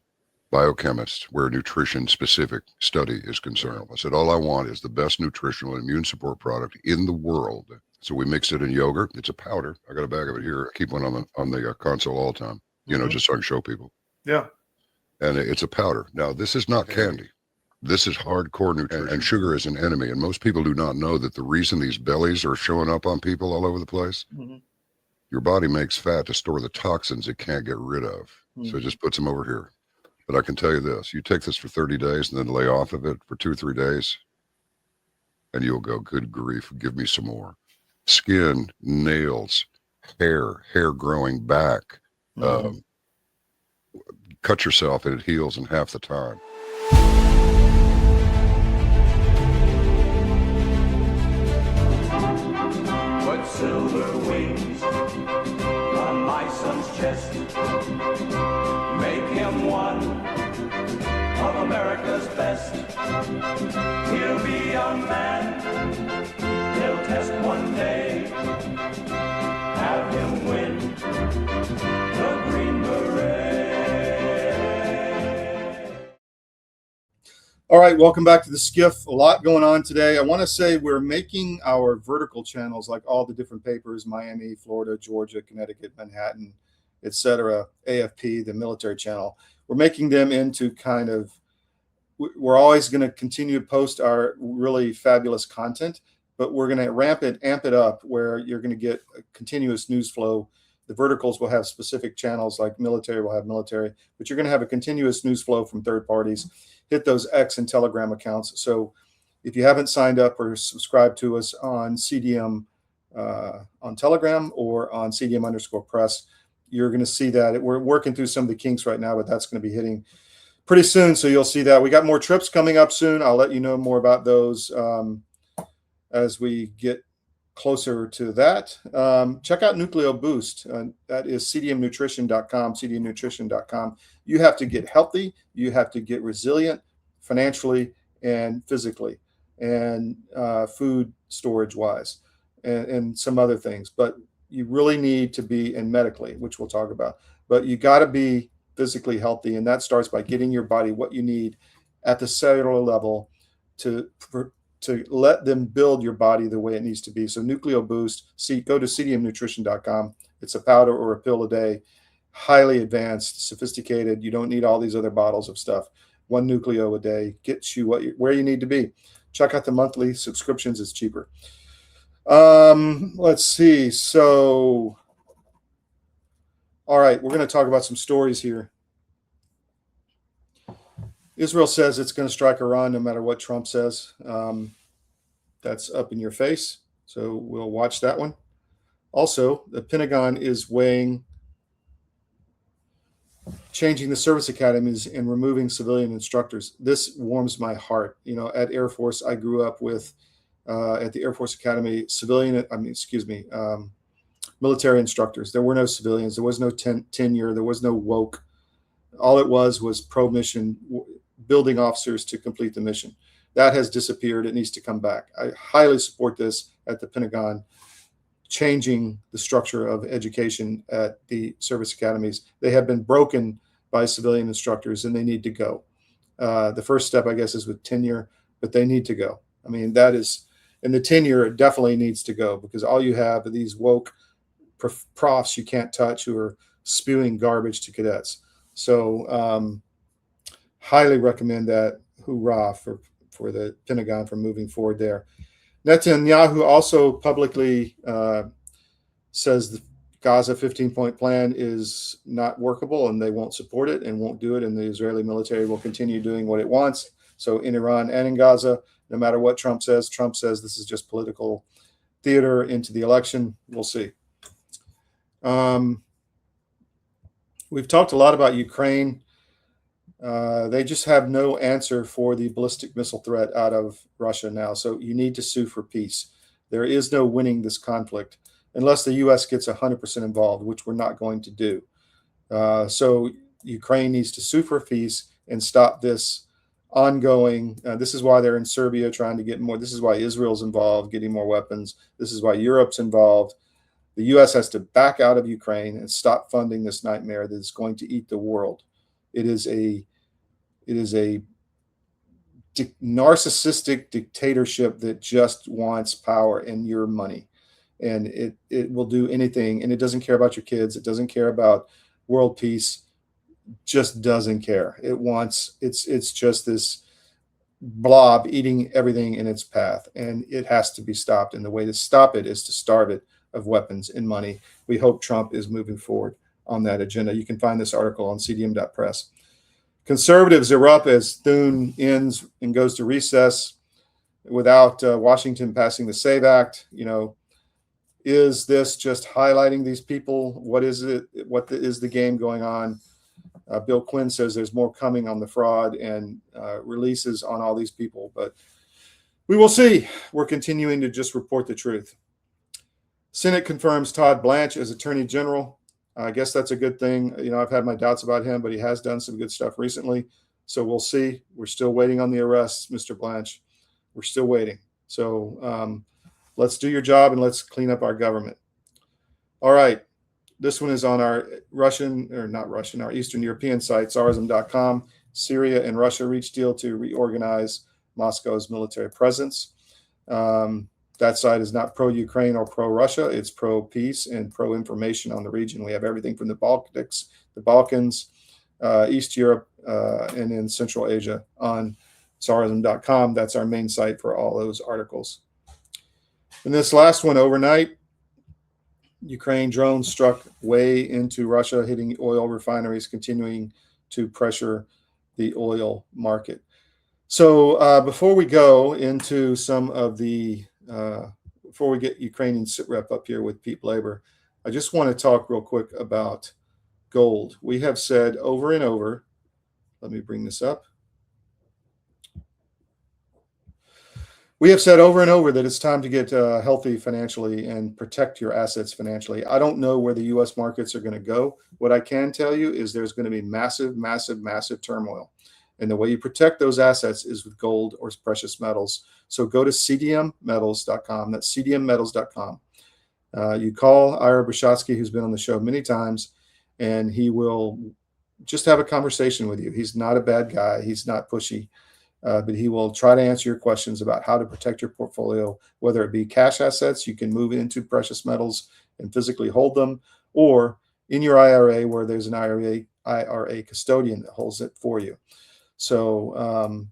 biochemists where nutrition-specific study is concerned. I said, all I want is the best nutritional and immune support product in the world. So we mixed it in yogurt. It's a powder. I got a bag of it here. I keep one on the console all the time, just so I can show people.
Yeah.
And it's a powder. Now, this is not candy. This is hardcore nutrition. And sugar is an enemy. And most people do not know that the reason these bellies are showing up on people all over the place, your body makes fat to store the toxins it can't get rid of. So it just puts them over here. But I can tell you this, you take this for 30 days and then lay off of it for 2 or 3 days, and you'll go, good grief, give me some more. Skin, nails, hair growing back, cut yourself and it heals in half the time.
Put silver wings on my son's chest. Make him one of America's best. He'll be a man. He'll test one day. Have him win the Green Beret.
All right, welcome back to the SCIF. A lot going on today. I want to say we're making our vertical channels, like all the different papers, Miami, Florida, Georgia, Connecticut, Manhattan, etc., AFP, the military channel. We're making them into kind of we're always going to continue to post our really fabulous content, but we're going to amp it up where you're going to get a continuous news flow. The verticals will have specific channels, like military will have military, but you're going to have a continuous news flow from third parties. Hit those X and Telegram accounts. So if you haven't signed up or subscribed to us on CDM on Telegram or on CDM_press, you're going to see that. We're working through some of the kinks right now, but that's going to be hitting pretty soon. So you'll see that. We got more trips coming up soon. I'll let you know more about those as we get closer to that. Check out Nucleo Boost. That is cdmnutrition.com, cdmnutrition.com. You have to get healthy. You have to get resilient financially and physically and food storage wise and some other things. But you really need to be, and medically, which we'll talk about, but you got to be physically healthy. And that starts by getting your body what you need at the cellular level to let them build your body the way it needs to be. So Nucleo Boost, go to cdmnutrition.com. It's a powder or a pill a day, highly advanced, sophisticated. You don't need all these other bottles of stuff. One Nucleo a day gets you where you need to be. Check out the monthly subscriptions. It's cheaper. Let's see. So, all right, we're going to talk about some stories here. Israel says it's going to strike Iran no matter what Trump says. That's up in your face. So we'll watch that one. Also, the Pentagon is weighing changing the service academies and removing civilian instructors. This warms my heart. You know, at Air Force, I grew up with, at the Air Force Academy, military instructors. There were no civilians. There was no tenure. There was no woke. All it was pro-mission, building officers to complete the mission. That has disappeared. It needs to come back. I highly support this at the Pentagon, changing the structure of education at the service academies. They have been broken by civilian instructors, and they need to go. The first step, I guess, is with tenure, but they need to go. I mean, that is, and the tenure definitely needs to go, because all you have are these woke profs you can't touch who are spewing garbage to cadets. So highly recommend that. Hoorah for the Pentagon for moving forward there. Netanyahu also publicly says the Gaza 15-point plan is not workable, and they won't support it and won't do it, and the Israeli military will continue doing what it wants. So in Iran and in Gaza, no matter what Trump says this is just political theater into the election. We'll see. We've talked a lot about Ukraine. They just have no answer for the ballistic missile threat out of Russia now. So you need to sue for peace. There is no winning this conflict unless the U.S. gets 100% involved, which we're not going to do. So Ukraine needs to sue for peace and stop this ongoing. This is why they're in Serbia trying to get more. This is why Israel's involved, getting more weapons. This is why Europe's involved. The U.S. has to back out of Ukraine and stop funding this nightmare that is going to eat the world. It is a narcissistic dictatorship that just wants power and your money, and it will do anything, and it doesn't care about your kids. It doesn't care about world peace. Just doesn't care. It's just this blob eating everything in its path, and it has to be stopped. And the way to stop it is to starve it of weapons and money. We hope Trump is moving forward on that agenda. You can find this article on cdm.press. Conservatives are up as Thune ends and goes to recess without Washington passing the SAVE Act. You know, is this just highlighting these people? What is it? What is the game going on? Bill Quinn says there's more coming on the fraud and releases on all these people, but we will see. We're continuing to just report the truth. Senate confirms Todd Blache as Attorney General. I guess that's a good thing. You know, I've had my doubts about him, but he has done some good stuff recently. So we'll see. We're still waiting on the arrests, Mr. Blache. We're still waiting. So let's do your job and let's clean up our government. All right. This one is on our our Eastern European site, Tsarism.com. Syria and Russia reach deal to reorganize Moscow's military presence. That side is not pro-Ukraine or pro-Russia. It's pro-peace and pro-information on the region. We have everything from the Balkans, East Europe, and in Central Asia on Tsarism.com. That's our main site for all those articles. And this last one, overnight, Ukraine drones struck way into Russia, hitting oil refineries, continuing to pressure the oil market. So before we go into some of the, before we get Ukrainian SitRep up here with Pete Blaber, I just want to talk real quick about gold. We have said over and over, let me bring this up. We have said over and over that it's time to get healthy financially and protect your assets financially. I don't know where the U.S. markets are going to go. What I can tell you is there's going to be massive, massive, massive turmoil. And the way you protect those assets is with gold or precious metals. So go to cdmmetals.com. That's cdmmetals.com. You call Ira Brashatsky, who's been on the show many times, and he will just have a conversation with you. He's not a bad guy. He's not pushy. But he will try to answer your questions about how to protect your portfolio, whether it be cash assets, you can move it into precious metals and physically hold them, or in your IRA, where there's an IRA custodian that holds it for you. So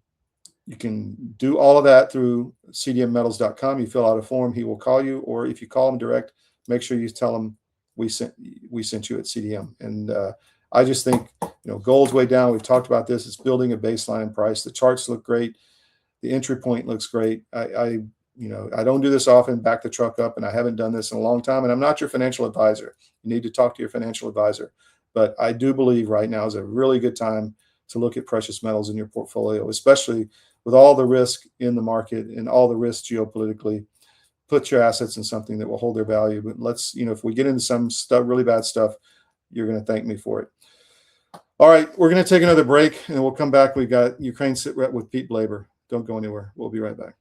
you can do all of that through cdmmetals.com. You fill out a form, he will call you, or if you call him direct, make sure you tell him we sent you at CDM. And I just think, gold's way down. We've talked about this. It's building a baseline price. The charts look great. The entry point looks great. I don't do this often, back the truck up, and I haven't done this in a long time. And I'm not your financial advisor. You need to talk to your financial advisor. But I do believe right now is a really good time to look at precious metals in your portfolio, especially with all the risk in the market and all the risk geopolitically. Put your assets in something that will hold their value. But let's, if we get into some stuff, really bad stuff, you're going to thank me for it. All right, we're going to take another break, and we'll come back. We've got Ukraine SitRep with Pete Blaber. Don't go anywhere. We'll be right back.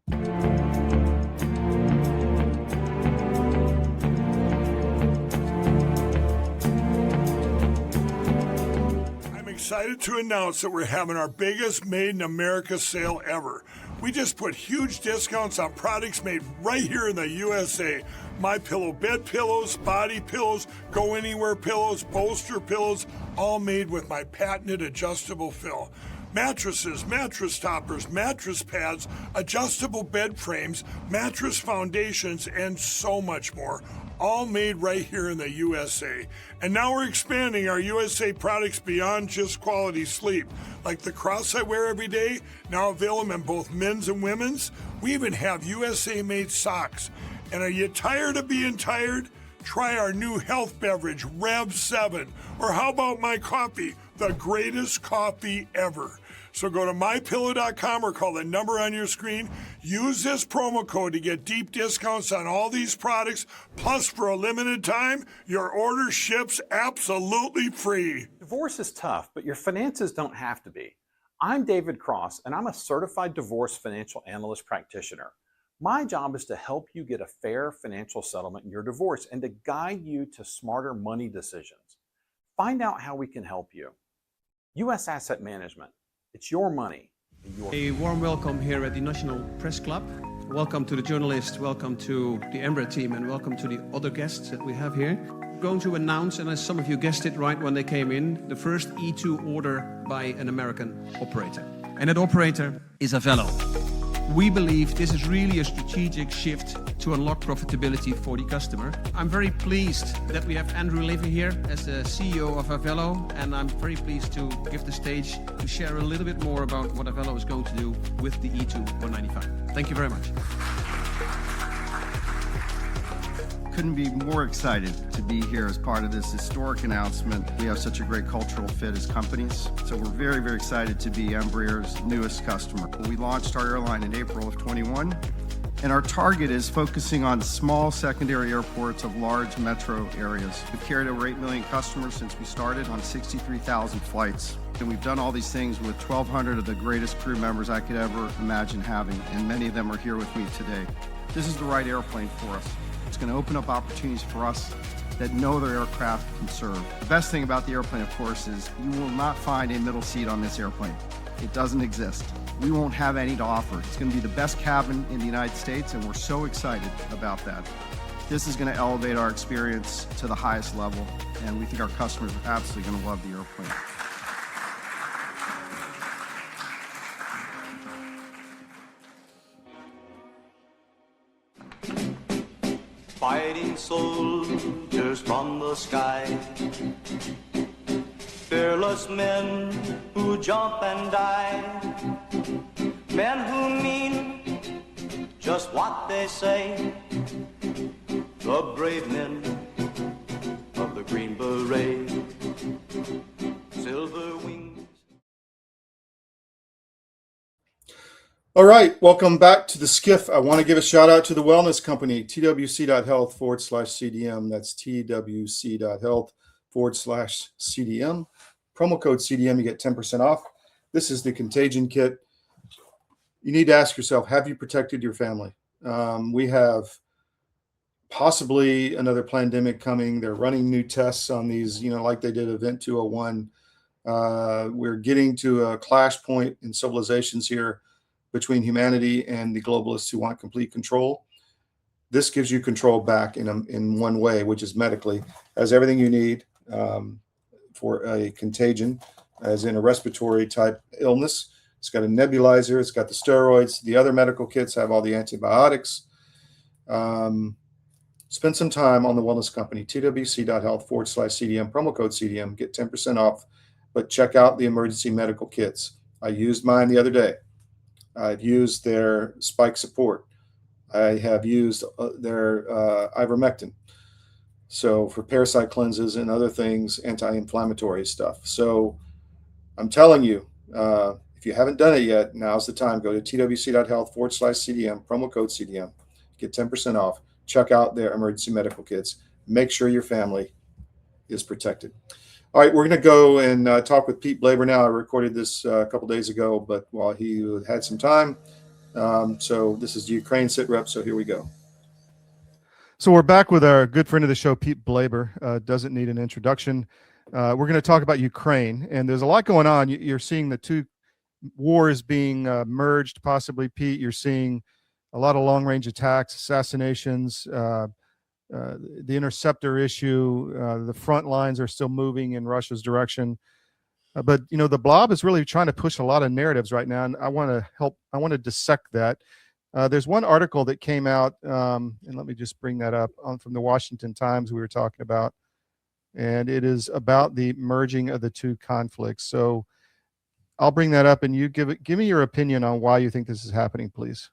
I'm excited to announce that we're having our biggest Made in America sale ever. We just put huge discounts on products made right here in the USA. My Pillow bed pillows, body pillows, go anywhere pillows, bolster pillows, all made with my patented adjustable fill. Mattresses, mattress toppers, mattress pads, adjustable bed frames, mattress foundations, and so much more. All made right here in the USA. And now we're expanding our USA products beyond just quality sleep. Like the cross I wear every day, now available in both men's and women's. We even have USA-made socks. And are you tired of being tired? Try our new health beverage, Rev 7. Or how about my coffee, the greatest coffee ever. So go to mypillow.com or call the number on your screen. Use this promo code to get deep discounts on all these products. Plus, for a limited time, your order ships absolutely free.
Divorce is tough, but your finances don't have to be. I'm David Cross, and I'm a certified divorce financial analyst practitioner. My job is to help you get a fair financial settlement in your divorce and to guide you to smarter money decisions. Find out how we can help you. U.S. Asset Management. It's your money.
A warm welcome here at the National Press Club. Welcome to the journalists, welcome to the Embraer team, and welcome to the other guests that we have here. I'm going to announce, and as some of you guessed it right when they came in, the first E2 order by an American operator. And that operator is Avello. We believe this is really a strategic shift to unlock profitability for the customer. I'm very pleased that we have Andrew Levy here as the CEO of Avello, and I'm very pleased to give the stage to share a little bit more about what Avello is going to do with the E2 195. Thank you very much.
Couldn't be more excited to be here as part of this historic announcement. We have such a great cultural fit as companies, so we're very, very excited to be Embraer's newest customer. We launched our airline in April of 21, and our target is focusing on small secondary airports of large metro areas. We've carried over 8 million customers since we started on 63,000 flights. And we've done all these things with 1,200 of the greatest crew members I could ever imagine having, and many of them are here with me today. This is the right airplane for us. It's going to open up opportunities for us that no other aircraft can serve. The best thing about the airplane, of course, is you will not find a middle seat on this airplane. It doesn't exist. We won't have any to offer. It's going to be the best cabin in the United States, and we're so excited about that. This is going to elevate our experience to the highest level, and we think our customers are absolutely going to love the airplane.
fighting soldiers from the sky. Fearless men who jump and die. Men who mean just what they say. The brave men of the Green Beret. Silver wings.
All right, welcome back to the SCIF. I want to give a shout out to the wellness company, twc.health/CDM. That's twc.health/CDM. Promo code CDM, you get 10% off. This is the contagion kit. You need to ask yourself, have you protected your family? We have possibly another pandemic coming. They're running new tests on these, like they did Event 201. We're getting to a clash point in civilizations here between humanity and the globalists who want complete control. This gives you control back in one way, which is medically. Has everything you need for a contagion, as in a respiratory type illness. It's got a nebulizer. It's got the steroids. The other medical kits have all the antibiotics. Spend some time on the wellness company, twc.health/CDM, promo code CDM, get 10% off. But check out the emergency medical kits. I used mine the other day. I've used their spike support. I have used their ivermectin. So for parasite cleanses and other things, anti-inflammatory stuff. So I'm telling you, if you haven't done it yet, now's the time. Go to twc.health/CDM, promo code CDM, get 10% off. Check out their emergency medical kits. Make sure your family is protected. All right, we're going to go and talk with Pete Blaber now. I recorded this a couple days ago, but while he had some time. So this is the Ukraine SitRep, so here we go. So we're back with our good friend of the show, Pete Blaber. Doesn't need an introduction. We're going to talk about Ukraine, and there's a lot going on. You're seeing the two wars being merged, possibly, Pete. You're seeing a lot of long-range attacks, assassinations, the interceptor issue. The front lines are still moving in Russia's direction. But, the blob is really trying to push a lot of narratives right now, and I want to dissect that. There's one article that came out, and let me just bring that up, from the Washington Times we were talking about, and it is about the merging of the two conflicts. So I'll bring that up, and you give me your opinion on why you think this is happening, please.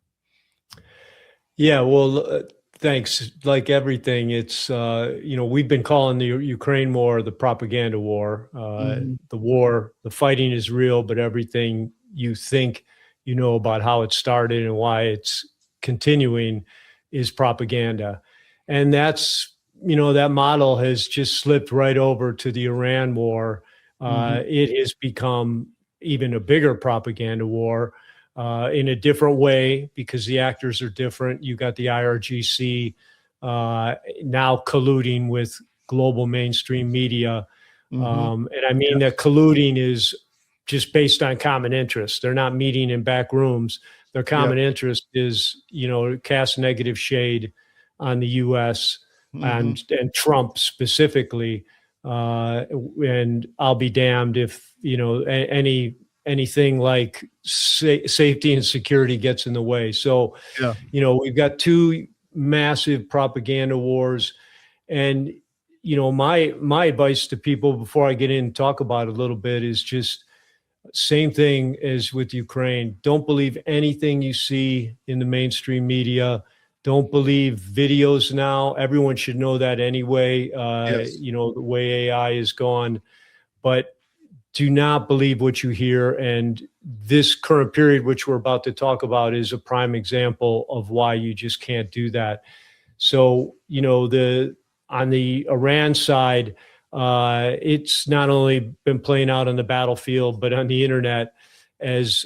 Yeah, well, thanks. Like everything, it's, we've been calling the Ukraine war the propaganda war. The fighting is real, but everything you think you know about how it started and why it's continuing is propaganda. And that's, that model has just slipped right over to the Iran war. It has become even a bigger propaganda war. In a different way, because the actors are different. You got the IRGC now colluding with global mainstream media. And I mean that colluding is just based on common interest. They're not meeting in back rooms. Their common interest is, cast negative shade on the U.S. and Trump specifically. And I'll be damned if, anything like safety and security gets in the way. So, we've got two massive propaganda wars. And, my advice to people before I get in and talk about it a little bit is just same thing as with Ukraine. Don't believe anything you see in the mainstream media. Don't believe videos now. Everyone should know that anyway, the way AI is gone. But do not believe what you hear. And this current period, which we're about to talk about, is a prime example of why you just can't do that. So, on the Iran side, it's not only been playing out on the battlefield, but on the internet as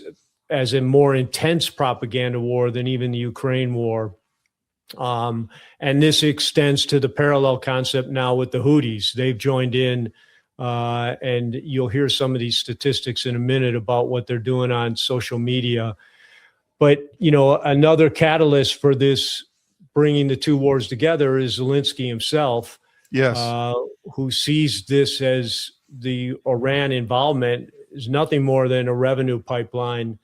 a more intense propaganda war than even the Ukraine war. And this extends to the parallel concept now with the Houthis. They've joined in. And you'll hear some of these statistics in a minute about what they're doing on social media. But, another catalyst for this bringing the two wars together is Zelenskiy himself, who sees this as the Iran involvement is nothing more than a revenue pipeline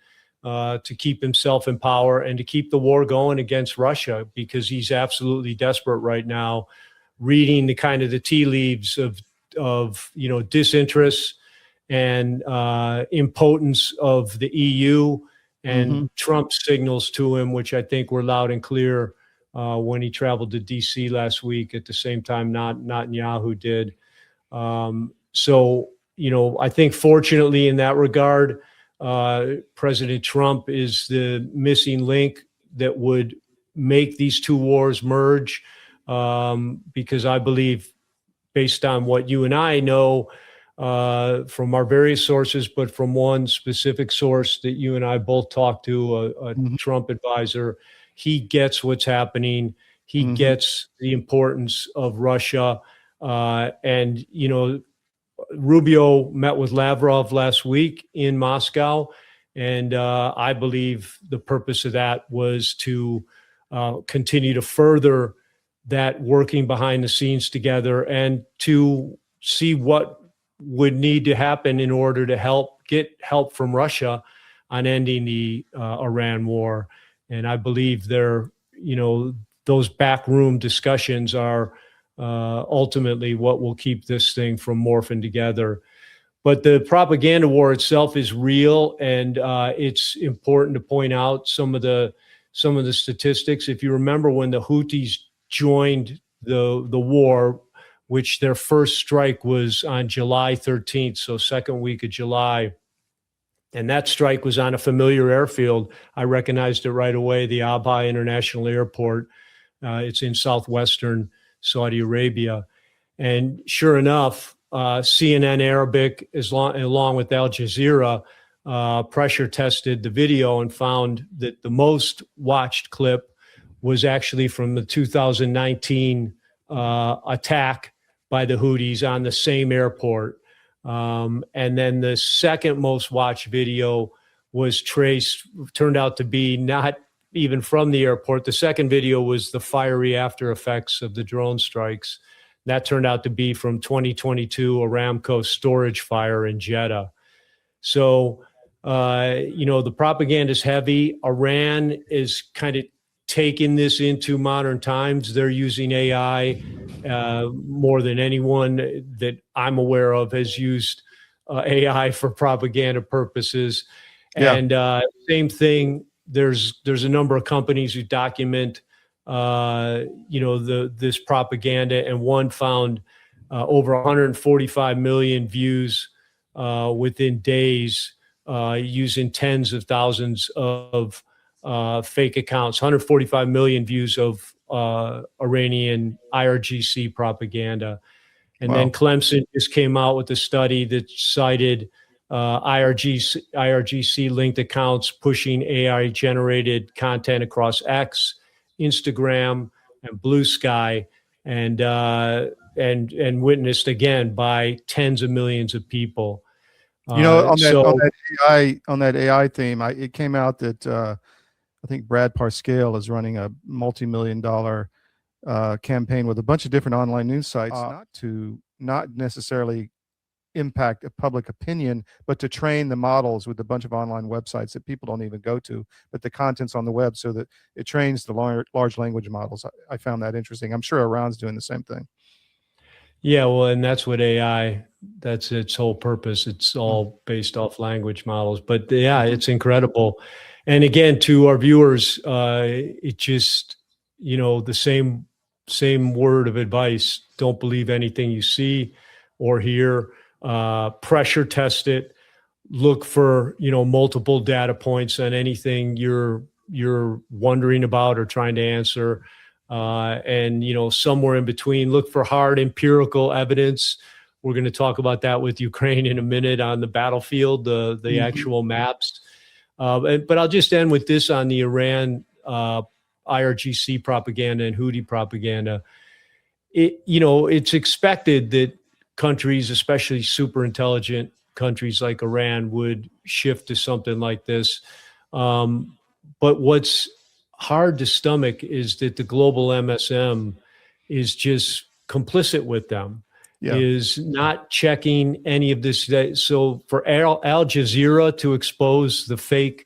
to keep himself in power and to keep the war going against Russia, because he's absolutely desperate right now, reading the kind of the tea leaves of disinterest and impotence of the EU and Trump's signals to him, which I think were loud and clear when he traveled to DC last week. At the same time, Netanyahu did. So, I think fortunately in that regard, President Trump is the missing link that would make these two wars merge, because I believe, based on what you and I know from our various sources, but from one specific source that you and I both talked to, a Trump advisor, he gets what's happening. He gets the importance of Russia. And, Rubio met with Lavrov last week in Moscow. And I believe the purpose of that was to continue to further that working behind the scenes together and to see what would need to happen in order to get help from Russia on ending the Iran war. And I believe those backroom discussions are ultimately what will keep this thing from morphing together. But the propaganda war itself is real, and it's important to point out some of the statistics. If you remember, when the Houthis joined the war, which their first strike was on July 13th, so second week of July, and that strike was on a familiar airfield. I recognized it right away, the Abha International Airport. It's in southwestern Saudi Arabia. And sure enough, CNN Arabic, along with Al Jazeera, pressure tested the video and found that the most watched clip was actually from the 2019 attack by the Houthis on the same airport. And then the second most watched video turned out to be not even from the airport. The second video was the fiery after effects of the drone strikes. That turned out to be from 2022 Aramco storage fire in Gettr. So, the propaganda is heavy. Iran is kind of taking this into modern times. They're using AI more than anyone that I'm aware of has used AI for propaganda purposes.
Yeah.
And same thing. There's a number of companies who document this propaganda, and one found over 145 million views within days using tens of thousands of fake accounts, 145 million views of Iranian IRGC propaganda. And then Clemson just came out with a study that cited IRGC linked accounts pushing AI generated content across X, Instagram, and Blue Sky, and witnessed again by tens of millions of people.
On that AI theme, it came out that I think Brad Parscale is running a multi-million-dollar campaign with a bunch of different online news sites, not necessarily impact public opinion, but to train the models with a bunch of online websites that people don't even go to, but the content's on the web so that it trains the large language models. I found that interesting. I'm sure Iran's doing the same thing.
Yeah, well, and that's what AI, that's its whole purpose. It's all based off language models. But yeah, it's incredible. And again, to our viewers, it just, the same word of advice: don't believe anything you see or hear. Pressure test it. Look for multiple data points on anything you're wondering about or trying to answer, and somewhere in between, look for hard empirical evidence. We're going to talk about that with Ukraine in a minute on the battlefield, the actual maps. But I'll just end with this on the Iran IRGC propaganda and Houthi propaganda. It's expected that countries, especially super intelligent countries like Iran, would shift to something like this. But what's hard to stomach is that the global MSM is just complicit with them, is not checking any of this. So for Al Jazeera to expose the fake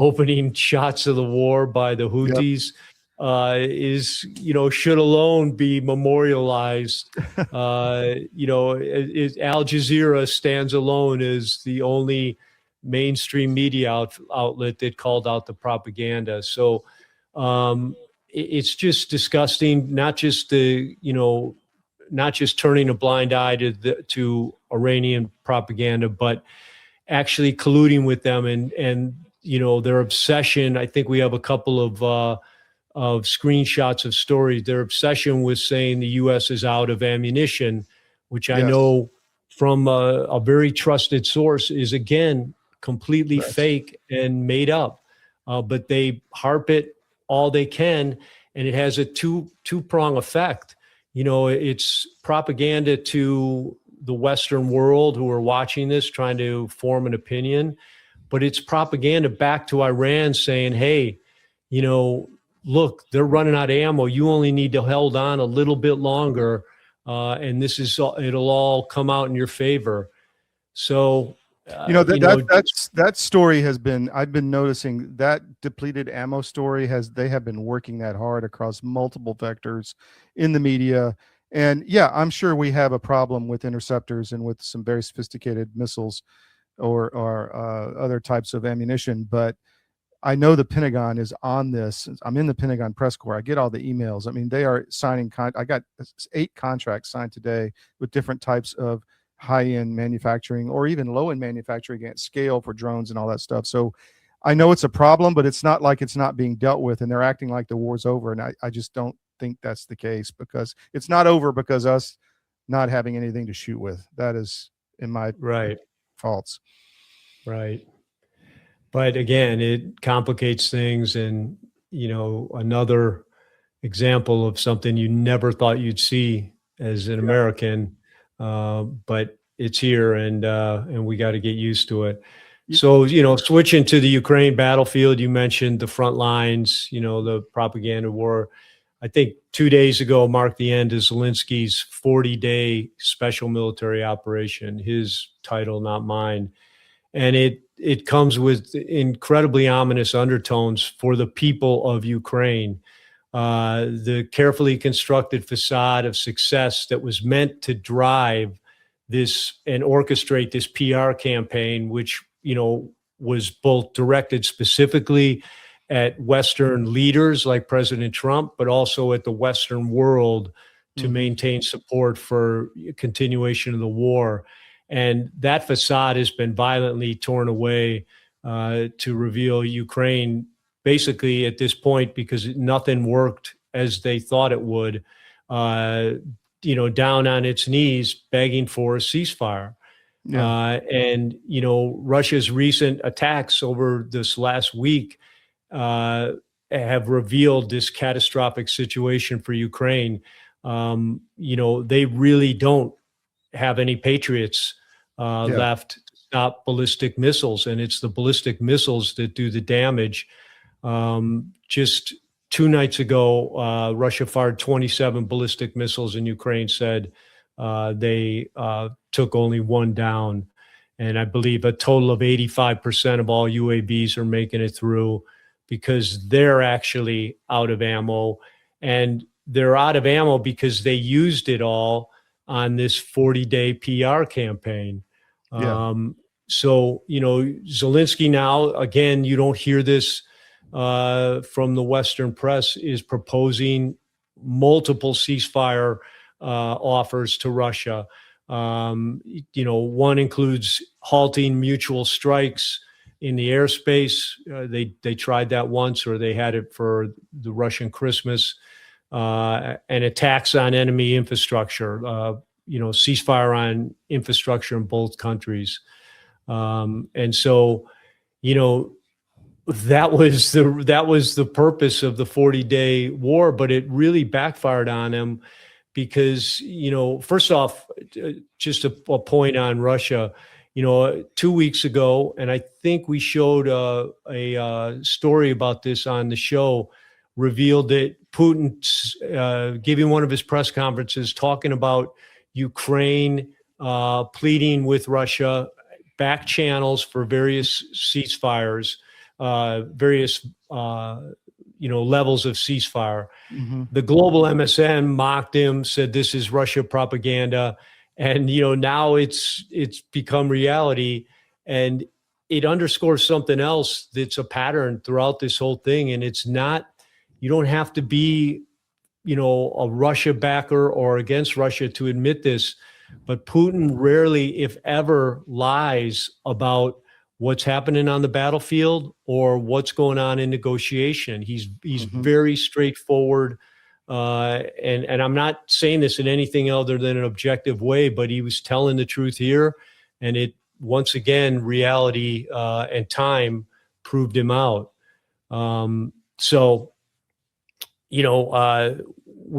opening shots of the war by the Houthis is, should alone be memorialized. Al Jazeera stands alone as the only mainstream media outlet that called out the propaganda. So it's just disgusting, not just turning a blind eye to Iranian propaganda, but actually colluding with them and their obsession. I think we have a couple of screenshots of stories. Their obsession with saying the U.S. is out of ammunition, which I know from a very trusted source is, again, completely fake and made up. But they harp it all they can, and it has a two-prong effect. It's propaganda to the Western world who are watching this, trying to form an opinion, but it's propaganda back to Iran saying, hey, look, they're running out of ammo. You only need to hold on a little bit longer, and it'll all come out in your favor. So,
that story has been, I've been noticing that depleted ammo story they have been working that hard across multiple vectors in the media. And yeah, I'm sure we have a problem with interceptors and with some very sophisticated missiles or other types of ammunition, but I know the Pentagon is on this. I'm in the Pentagon press corps. I get all the emails. I mean, they are signing. I got 8 contracts signed today with different types of high-end manufacturing or even low-end manufacturing at scale for drones and all that stuff. So I know it's a problem, but it's not like it's not being dealt with, and they're acting like the war's over. And I just don't think that's the case, because it's not over because us not having anything to shoot with. That is, in my faults.
Right. But again, it complicates things. And, another example of something you never thought you'd see as an American, but it's here, and we got to get used to it. So, switching to the Ukraine battlefield, you mentioned the front lines, the propaganda war. I think 2 days ago marked the end of Zelenskiy's 40-day special military operation, his title, not mine. And it comes with incredibly ominous undertones for the people of Ukraine. The carefully constructed facade of success that was meant to drive this and orchestrate this PR campaign, which, was both directed specifically at Western leaders like President Trump, but also at the Western world to maintain support for continuation of the war. And that facade has been violently torn away to reveal Ukraine basically at this point, because nothing worked as they thought it would, down on its knees begging for a ceasefire. And Russia's recent attacks over this last week have revealed this catastrophic situation for Ukraine. They really don't have any patriots left to stop ballistic missiles, and it's the ballistic missiles that do the damage. Just 2 nights ago, Russia fired 27 ballistic missiles, and Ukraine said they took only 1 down. And I believe a total of 85% of all UAVs are making it through, because they're actually out of ammo. And they're out of ammo because they used it all on this 40-day PR campaign. So, Zelenskiy now, again, you don't hear this from the Western press, is proposing multiple ceasefire offers to Russia. One includes halting mutual strikes in the airspace. They tried that once, or they had it for the Russian Christmas, and attacks on enemy infrastructure, ceasefire on infrastructure in both countries. And so, that was the purpose of the 40-day war, but it really backfired on him because, first off, just a point on Russia, 2 weeks ago, and I think we showed a story about this on the show, revealed that Putin's giving one of his press conferences talking about Ukraine pleading with Russia, back channels for various ceasefires, various levels of ceasefire.
Mm-hmm.
The global MSN mocked him, said this is Russia propaganda, and now it's become reality, and it underscores something else that's a pattern throughout this whole thing. And it's not, you don't have to be a Russia backer or against Russia to admit this, but Putin rarely, if ever, lies about what's happening on the battlefield or what's going on in negotiation. He's very straightforward. And I'm not saying this in anything other than an objective way, but he was telling the truth here. And it, once again, reality and time proved him out. We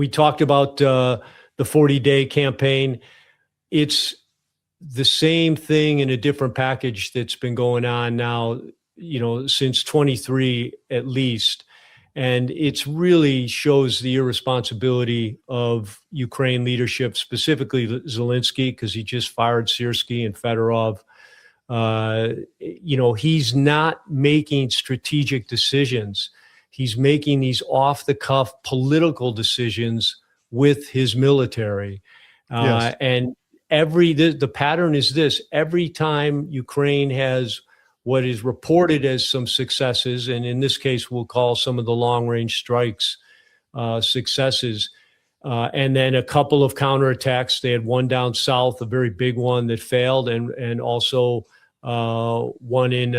talked about the 40-day campaign. It's the same thing in a different package that's been going on now, since 23 at least. And it's really shows the irresponsibility of Ukraine leadership, specifically Zelenskiy, because he just fired Syrsky and Fedorov. He's not making strategic decisions. He's making these off-the-cuff political decisions with his military.
Yes.
And the pattern is this: every time Ukraine has what is reported as some successes, and in this case, we'll call some of the long-range strikes successes, and then a couple of counterattacks. They had one down south, a very big one that failed, and also one in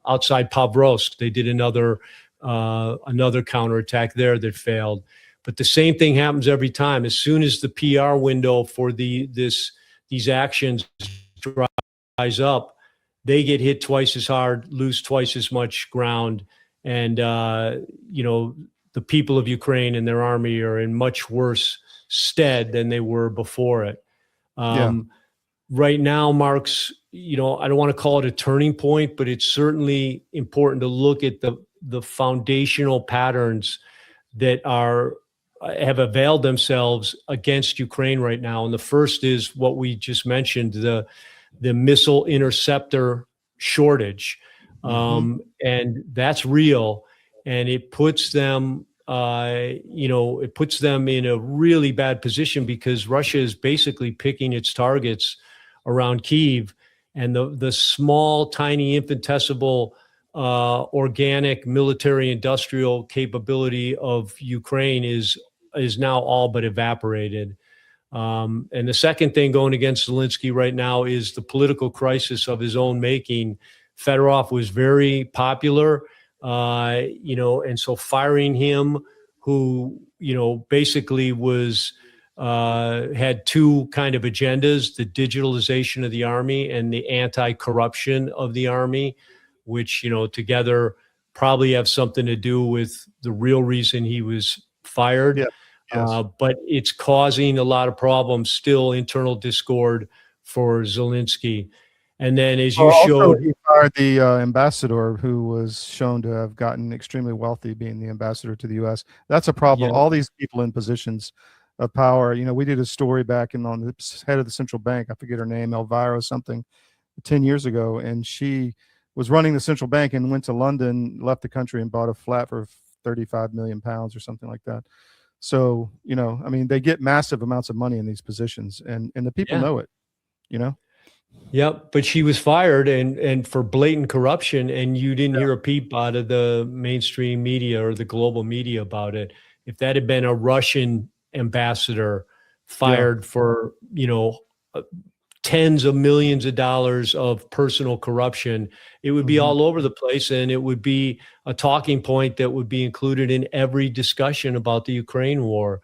outside Pavlovsk. They did another counterattack there that failed. But the same thing happens every time. As soon as the PR window for these actions dries up, they get hit twice as hard, lose twice as much ground, and the people of Ukraine and their army are in much worse stead than they were before it. Right now marks, I don't want to call it a turning point, but it's certainly important to look at the foundational patterns that have availed themselves against Ukraine right now. And the first is what we just mentioned, the missile interceptor shortage. And that's real. And it puts them, in a really bad position because Russia is basically picking its targets around Kyiv, and the small, tiny, infinitesimal organic military industrial capability of Ukraine is now all but evaporated. And the second thing going against Zelenskiy right now is the political crisis of his own making. Fedorov was very popular, and so firing him, who, basically was had two kind of agendas: the digitalization of the army and the anti-corruption of the army, which, together probably have something to do with the real reason he was fired.
Yeah. Yes.
But it's causing a lot of problems, still internal discord for Zelenskiy. And then, as you showed,
he fired the ambassador, who was shown to have gotten extremely wealthy being the ambassador to the U.S. That's a problem.
Yeah.
All these people in positions of power. We did a story back on the head of the central bank. I forget her name, Elvira something, 10 years ago, and she was running the central bank and went to London, left the country, and bought a flat for 35 million pounds or something like that. So, they get massive amounts of money in these positions, and the people know it,
Yep, but she was fired and for blatant corruption, and you didn't hear a peep out of the mainstream media or the global media about it. If that had been a Russian ambassador fired for, tens of millions of dollars of personal corruption, it would be all over the place, and it would be a talking point that would be included in every discussion about the Ukraine war.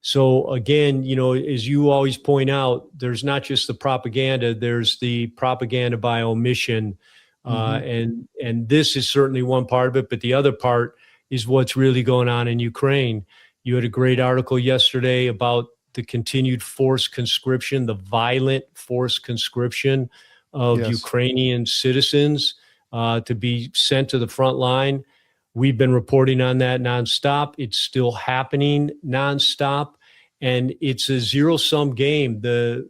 So again, as you always point out, there's not just the propaganda, there's the propaganda by omission. And this is certainly one part of it, but the other part is what's really going on in Ukraine. You had a great article yesterday about the continued forced conscription, the violent forced conscription of Ukrainian citizens to be sent to the front line. We've been reporting on that nonstop. It's still happening nonstop, and it's a zero-sum game. The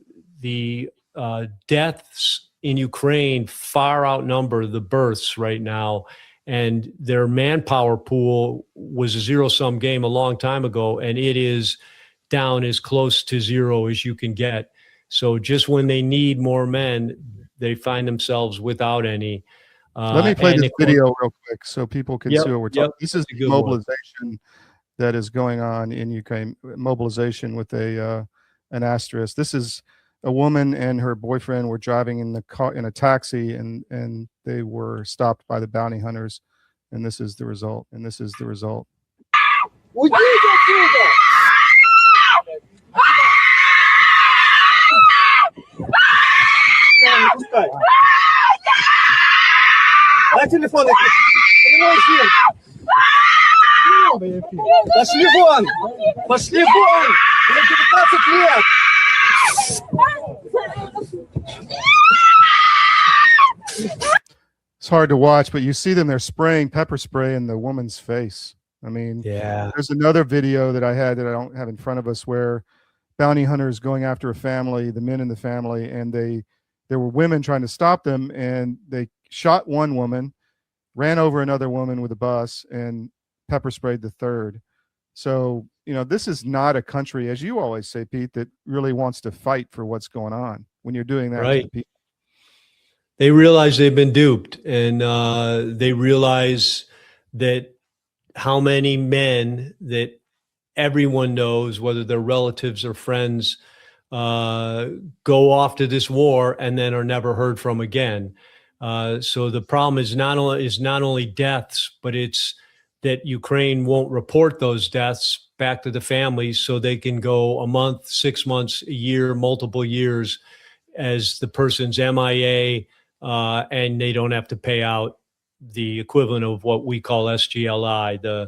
deaths in Ukraine far outnumber the births right now. And their manpower pool was a zero-sum game a long time ago, and it is down as close to zero as you can get. So just when they need more men, they find themselves without any.
Let me play this video real quick so people can see what we're talking. This is
a good
mobilization that is going on in Ukraine. Mobilization with an asterisk. This is a woman and her boyfriend were driving in the car in a taxi, and they were stopped by the bounty hunters. And this is the result. And this is the result.
Пошли вон! Пошли вон! Мне 19 лет!
It's hard to watch, but you see them, they're spraying pepper spray in the woman's face. I mean,
yeah.
There's another video that I had that I don't have in front of us where bounty hunters going after a family, the men in the family, and there were women trying to stop them, and they shot one woman, ran over another woman with a bus, and pepper sprayed the third. So, you know, this is not a country, as you always say, Pete, that really wants to fight for what's going on when you're doing that to the people.
They realize they've been duped, and they realize that how many men that everyone knows, whether they're relatives or friends, go off to this war and then are never heard from again. So the problem is not only deaths, but it's that Ukraine won't report those deaths back to the families so they can go a month, 6 months, a year, multiple years as the person's MIA, and they don't have to pay out the equivalent of what we call SGLI.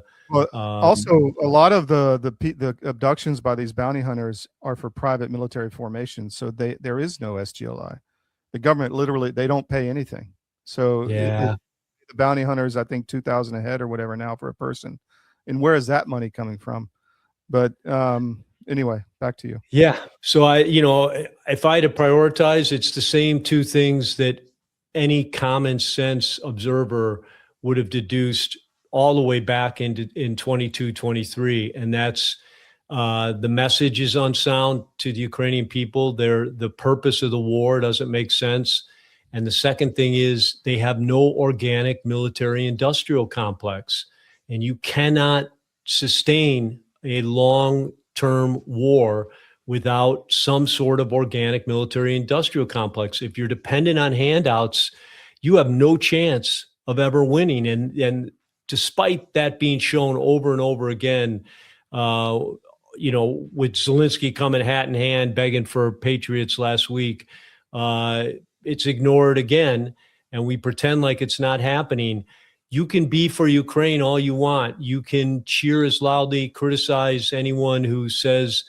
Also, a lot of the abductions by these bounty hunters are for private military formations, so there is no SGLI. The government literally, they don't pay anything. So the bounty hunters, I think $2,000 a head or whatever now for a person. And where is that money coming from? But anyway, back to you.
Yeah. So if I had to prioritize, it's the same two things that any common sense observer would have deduced all the way back in 22, 23. And that's the message is unsound to the Ukrainian people. The purpose of the war doesn't make sense. And the second thing is they have no organic military industrial complex. And you cannot sustain a long-term war without some sort of organic military industrial complex. If you're dependent on handouts, you have no chance of ever winning. And despite that being shown over and over again, with Zelenskiy coming hat in hand, begging for patriots last week, it's ignored again, and we pretend like it's not happening. You can be for Ukraine all you want. You can cheer as loudly, criticize anyone who says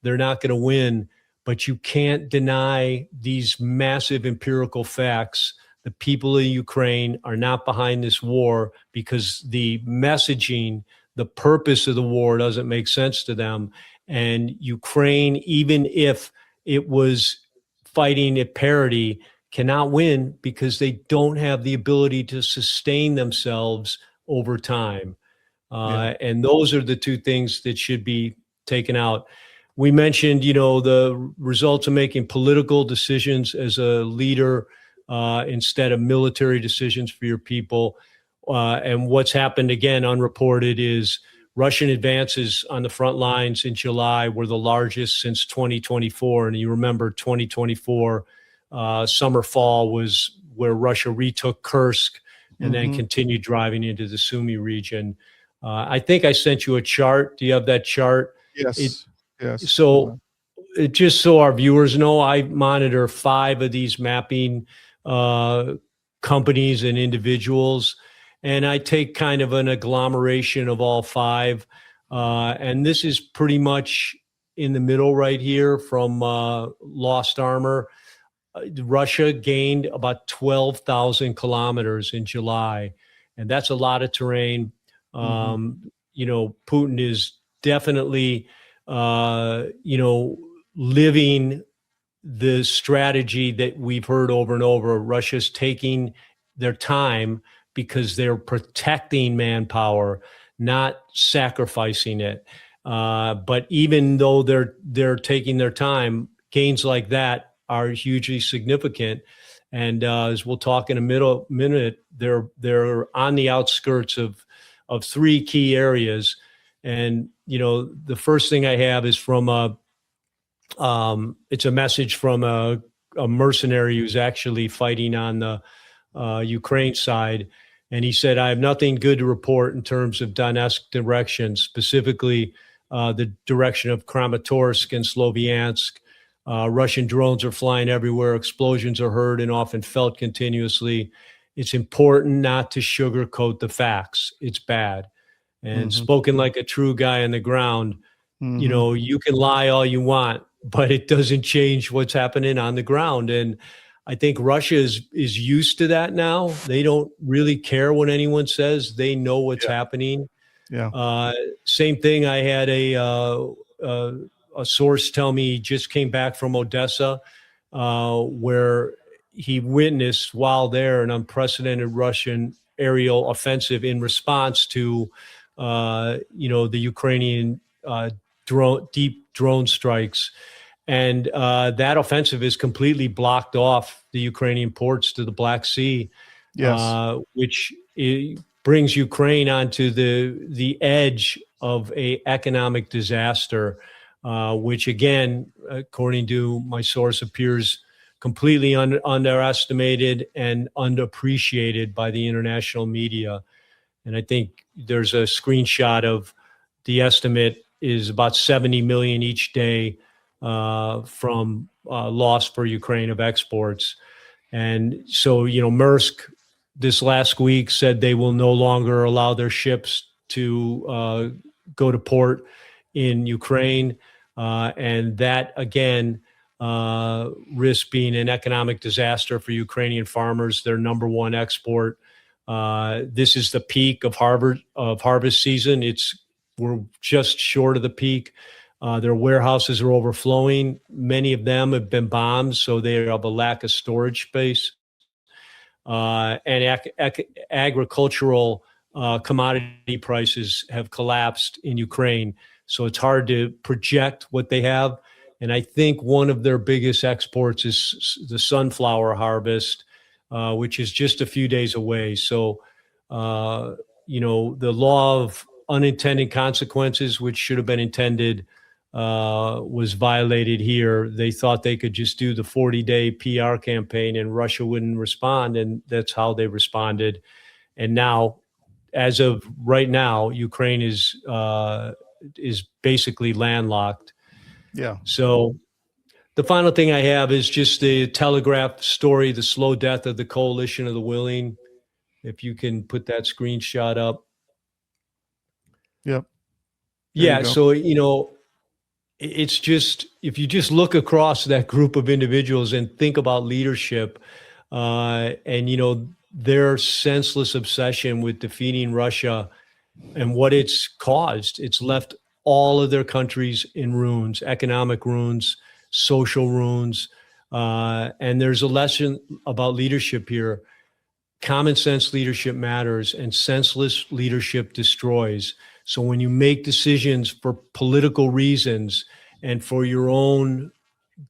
they're not going to win, but you can't deny these massive empirical facts. The people of Ukraine are not behind this war because the messaging, the purpose of the war doesn't make sense to them. And Ukraine, even if it was fighting at parity, cannot win because they don't have the ability to sustain themselves over time. And those are the two things that should be taken out. We mentioned, the results of making political decisions as a leader instead of military decisions for your people. And what's happened, again, unreported, is Russian advances on the front lines in July were the largest since 2024. And you remember 2024, summer, fall was where Russia retook Kursk and then continued driving into the Sumy region. I think I sent you a chart. Do you have that chart?
Yes. Yes.
So just so our viewers know, I monitor 5 of these mapping companies and individuals, and I take kind of an agglomeration of all 5. And this is pretty much in the middle right here from Lost Armor. Russia gained about 12,000 kilometers in July, and that's a lot of terrain. Putin is definitely, living the strategy that we've heard over and over. Russia's taking their time because they're protecting manpower, not sacrificing it. But even though they're taking their time, gains like that are hugely significant. And as we'll talk in a minute, they're on the outskirts of three key areas. And the first thing I have is from it's a message from a mercenary who's actually fighting on the Ukraine side. And he said, I have nothing good to report in terms of Donetsk direction, specifically the direction of Kramatorsk and Sloviansk. Russian drones are flying everywhere. Explosions are heard and often felt continuously. It's important not to sugarcoat the facts. It's bad. And spoken like a true guy on the ground, you can lie all you want, but it doesn't change what's happening on the ground. And I think Russia is used to that now. They don't really care what anyone says. They know what's happening.
Yeah.
Same thing. I had a source tell me he just came back from Odessa, where he witnessed while there an unprecedented Russian aerial offensive in response to, the Ukrainian deep drone strikes. And that offensive is completely blocked off the Ukrainian ports to the Black Sea, which brings Ukraine onto the edge of an economic disaster, which again, according to my source, appears completely underestimated and underappreciated by the international media. And I think there's a screenshot of the estimate is about 70 million each day from loss for Ukraine of exports. And so, Maersk this last week said they will no longer allow their ships to go to port in Ukraine. And that, again, risks being an economic disaster for Ukrainian farmers, their number one export. This is the peak of harvest season. We're just short of the peak. Their warehouses are overflowing. Many of them have been bombed, so they have a lack of storage space. And agricultural commodity prices have collapsed in Ukraine. So it's hard to project what they have. And I think one of their biggest exports is the sunflower harvest, which is just a few days away. So, the law of unintended consequences, which should have been intended, was violated here. They thought they could just do the 40-day PR campaign and Russia wouldn't respond. And that's how they responded. And now, as of right now, Ukraine is basically landlocked.
Yeah.
So the final thing I have is just the Telegraph story, the slow death of the coalition of the willing. If you can put that screenshot up.
Yep.
Yeah. So, it's just, if you just look across that group of individuals and think about leadership, and, their senseless obsession with defeating Russia and what it's caused, it's left all of their countries in ruins, economic ruins, social ruins. And there's a lesson about leadership here. Common sense leadership matters and senseless leadership destroys. So when you make decisions for political reasons and for your own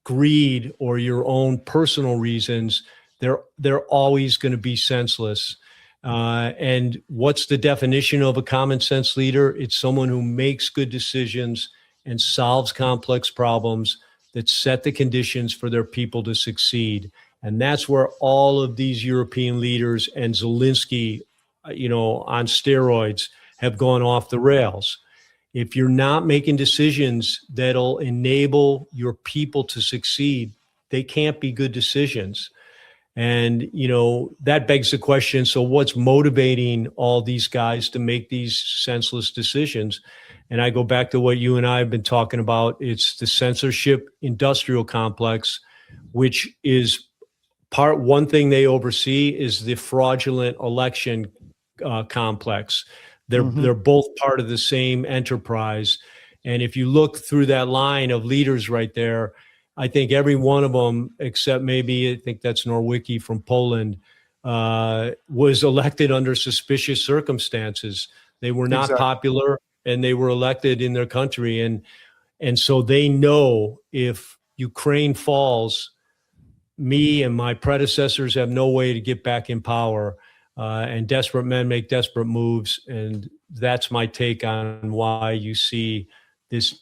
greed or your own personal reasons, they're always going to be senseless. And what's the definition of a common sense leader? It's someone who makes good decisions and solves complex problems that set the conditions for their people to succeed. And that's where all of these European leaders and Zelenskiy, on steroids, have gone off the rails. If you're not making decisions that'll enable your people to succeed, they can't be good decisions. And, that begs the question, so what's motivating all these guys to make these senseless decisions? And I go back to what you and I have been talking about. It's the censorship industrial complex, which is one thing they oversee is the fraudulent election complex. They're both part of the same enterprise. And if you look through that line of leaders right there, I think every one of them, except maybe I think that's Norwicki from Poland, was elected under suspicious circumstances. They were not popular, and they were elected in their country. And so they know if Ukraine falls, me and my predecessors have no way to get back in power, and desperate men make desperate moves. And that's my take on why you see this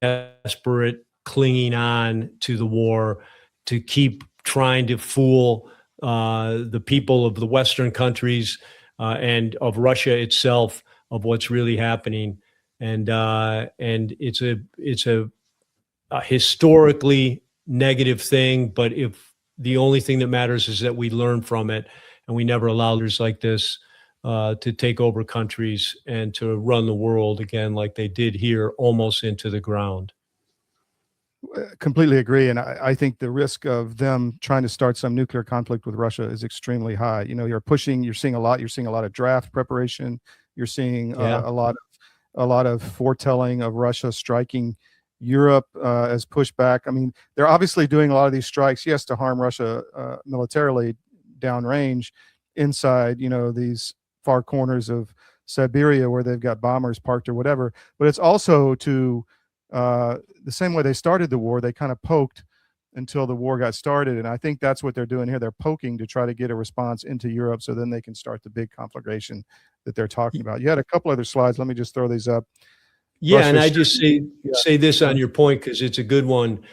desperate clinging on to the war to keep trying to fool the people of the Western countries and of Russia itself of what's really happening. And it's a historically negative thing, but if the only thing that matters is that we learn from it, and we never allow leaders like this to take over countries and to run the world again like they did here, almost into the ground.
Completely agree. And I think the risk of them trying to start some nuclear conflict with Russia is extremely high. You know, you're seeing a lot of draft preparation. You're seeing a lot of foretelling of Russia striking Europe as pushback. I mean, they're obviously doing a lot of these strikes, yes, to harm Russia militarily downrange inside, you know, these far corners of Siberia where they've got bombers parked or whatever. But it's also to the same way they started the war, they kind of poked until the war got started. And I think that's what they're doing here. They're poking to try to get a response into Europe so then they can start the big conflagration that they're talking about. You had a couple other slides. Let me just throw these up.
Yeah, and I just say this on your point because it's a good one.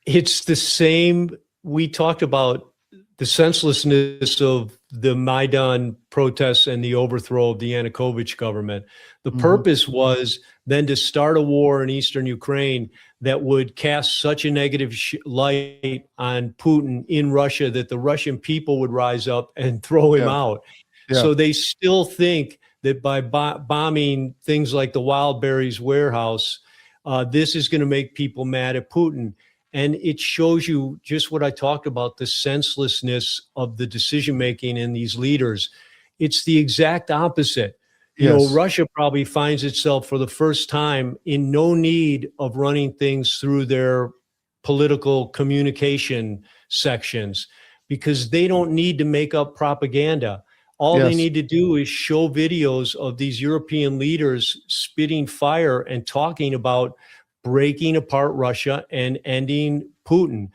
It's the same. We talked about the senselessness of the Maidan protests and the overthrow of the Yanukovych government. The purpose was then to start a war in eastern Ukraine that would cast such a negative light on Putin in Russia that the Russian people would rise up and throw him out. So they still think that by bombing things like the Wildberries warehouse, this is going to make people mad at Putin. And it shows you just what I talked about, the senselessness of the decision-making in these leaders. It's the exact opposite. You know, Russia probably finds itself for the first time in no need of running things through their political communication sections because they don't need to make up propaganda. All they need to do is show videos of these European leaders spitting fire and talking about breaking apart Russia and ending Putin.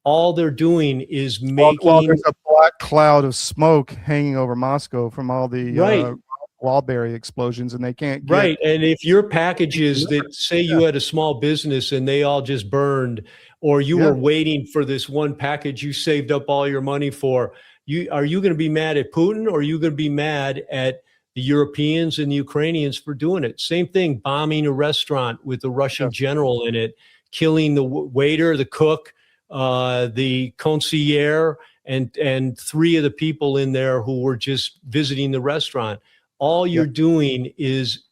All they're doing is making...
Well, there's a black cloud of smoke hanging over Moscow from all the Wildberry explosions, and they can't get...
And if your packages that say you had a small business and they all just burned, or you were waiting for this one package you saved up all your money for, are you going to be mad at Putin, or are you going to be mad at the Europeans and the Ukrainians for doing it? Same thing, bombing a restaurant with a Russian general in it, killing the waiter, the cook, the concierge, and three of the people in there who were just visiting the restaurant. All you're doing is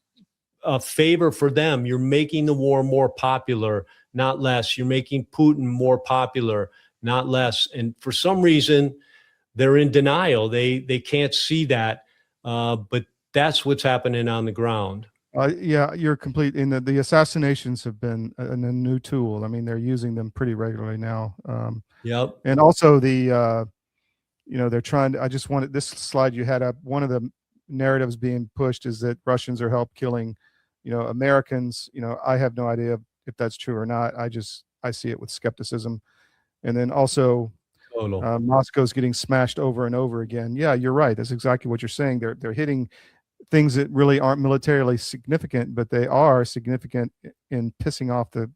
a favor for them. You're making the war more popular, not less. You're making Putin more popular, not less. And for some reason, they're in denial. They can't see that, but that's what's happening on the ground.
Yeah, you're complete. And the assassinations have been a new tool. I mean, they're using them pretty regularly now. And also the, you know, they're trying to, I just wanted this slide you had up. One of the narratives being pushed is that Russians are help killing, you know, Americans. You know, I have no idea if that's true or not. I see it with skepticism. And then also, Moscow's getting smashed over and over again. Yeah, you're right. That's exactly what you're saying. They're hitting things that really aren't militarily significant, but they are significant in pissing off the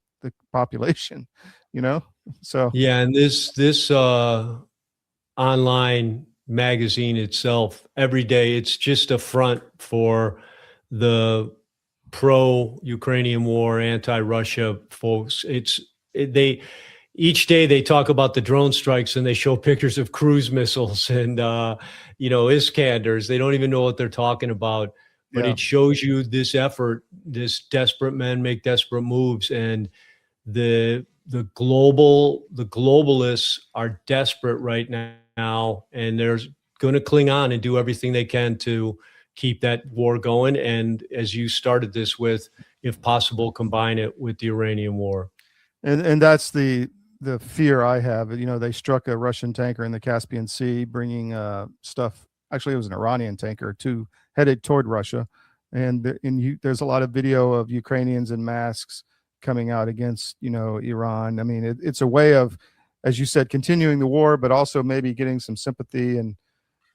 population, you know? So
yeah, and this online magazine itself, every day, it's just a front for the pro-Ukrainian war, anti-Russia folks. Each day they talk about the drone strikes and they show pictures of cruise missiles and, you know, Iskanders. They don't even know what they're talking about, but it shows you this effort, this desperate men make desperate moves. And the globalists are desperate right now, and they're going to cling on and do everything they can to keep that war going. And as you started this with, if possible, combine it with the Iranian war.
And that's the fear I have. You know, they struck a Russian tanker in the Caspian Sea, bringing stuff. Actually, it was an Iranian tanker headed toward Russia, and there's a lot of video of Ukrainians in masks coming out against Iran. I mean, it's a way of, as you said, continuing the war, but also maybe getting some sympathy and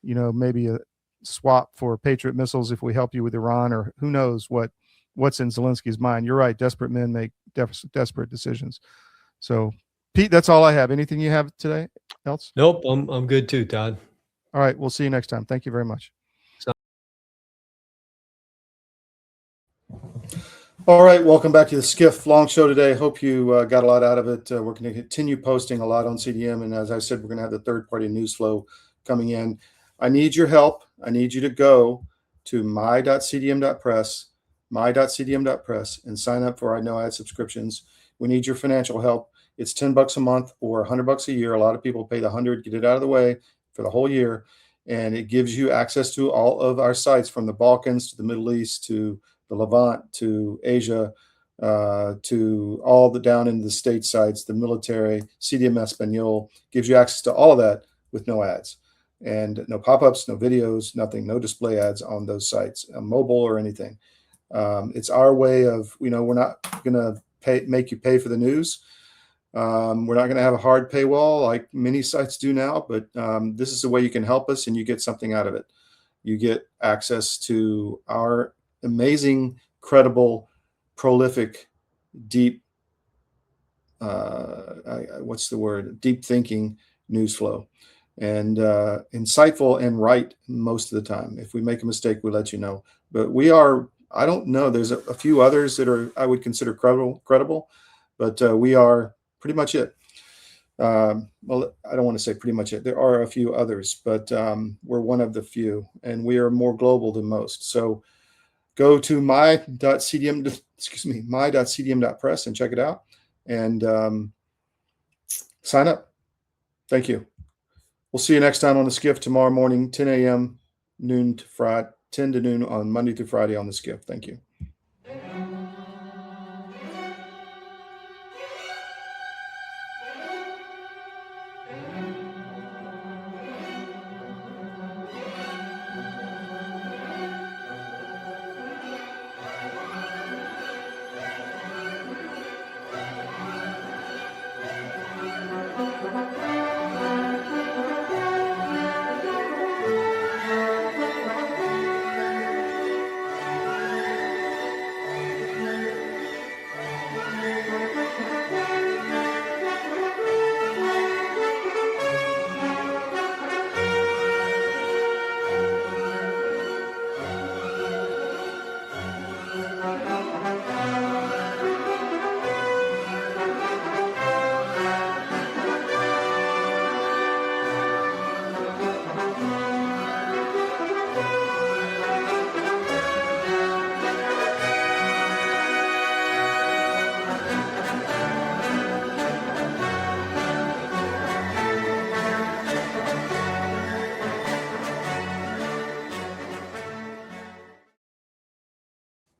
maybe a swap for Patriot missiles if we help you with Iran, or who knows what's in Zelenskyy's mind. You're right. Desperate men make desperate decisions. So, Pete, that's all I have. Anything you have today else?
Nope. I'm good too, Todd.
All right. We'll see you next time. Thank you very much.
All right. Welcome back to the SCIF long show today. Hope you got a lot out of it. We're going to continue posting a lot on CDM. And as I said, we're going to have the third-party news flow coming in. I need your help. I need you to go to my.cdm.press, my.cdm.press, and sign up for our no ad subscriptions. We need your financial help. It's $10 a month or $100 a year. A lot of people pay the $100, get it out of the way for the whole year. And it gives you access to all of our sites, from the Balkans to the Middle East to the Levant to Asia, to all the down into the state sites, the military, CDM Espanol, gives you access to all of that with no ads and no pop-ups, no videos, nothing, no display ads on those sites, mobile or anything. It's our way of, we're not going to make you pay for the news. We're not going to have a hard paywall like many sites do now, but this is the way you can help us and you get something out of it. You get access to our amazing, credible, prolific, deep, deep thinking news flow, and insightful and right most of the time. If we make a mistake, we let you know. But I don't know, there's a few others that I would consider credible, but we are pretty much it. Well, I don't want to say pretty much it. There are a few others, but we're one of the few, and we are more global than most. So go to my.cdm.press and check it out, and sign up. Thank you. We'll see you next time on the SCIF tomorrow morning, 10 a.m., 10 to noon on Monday through Friday on the SCIF. Thank you.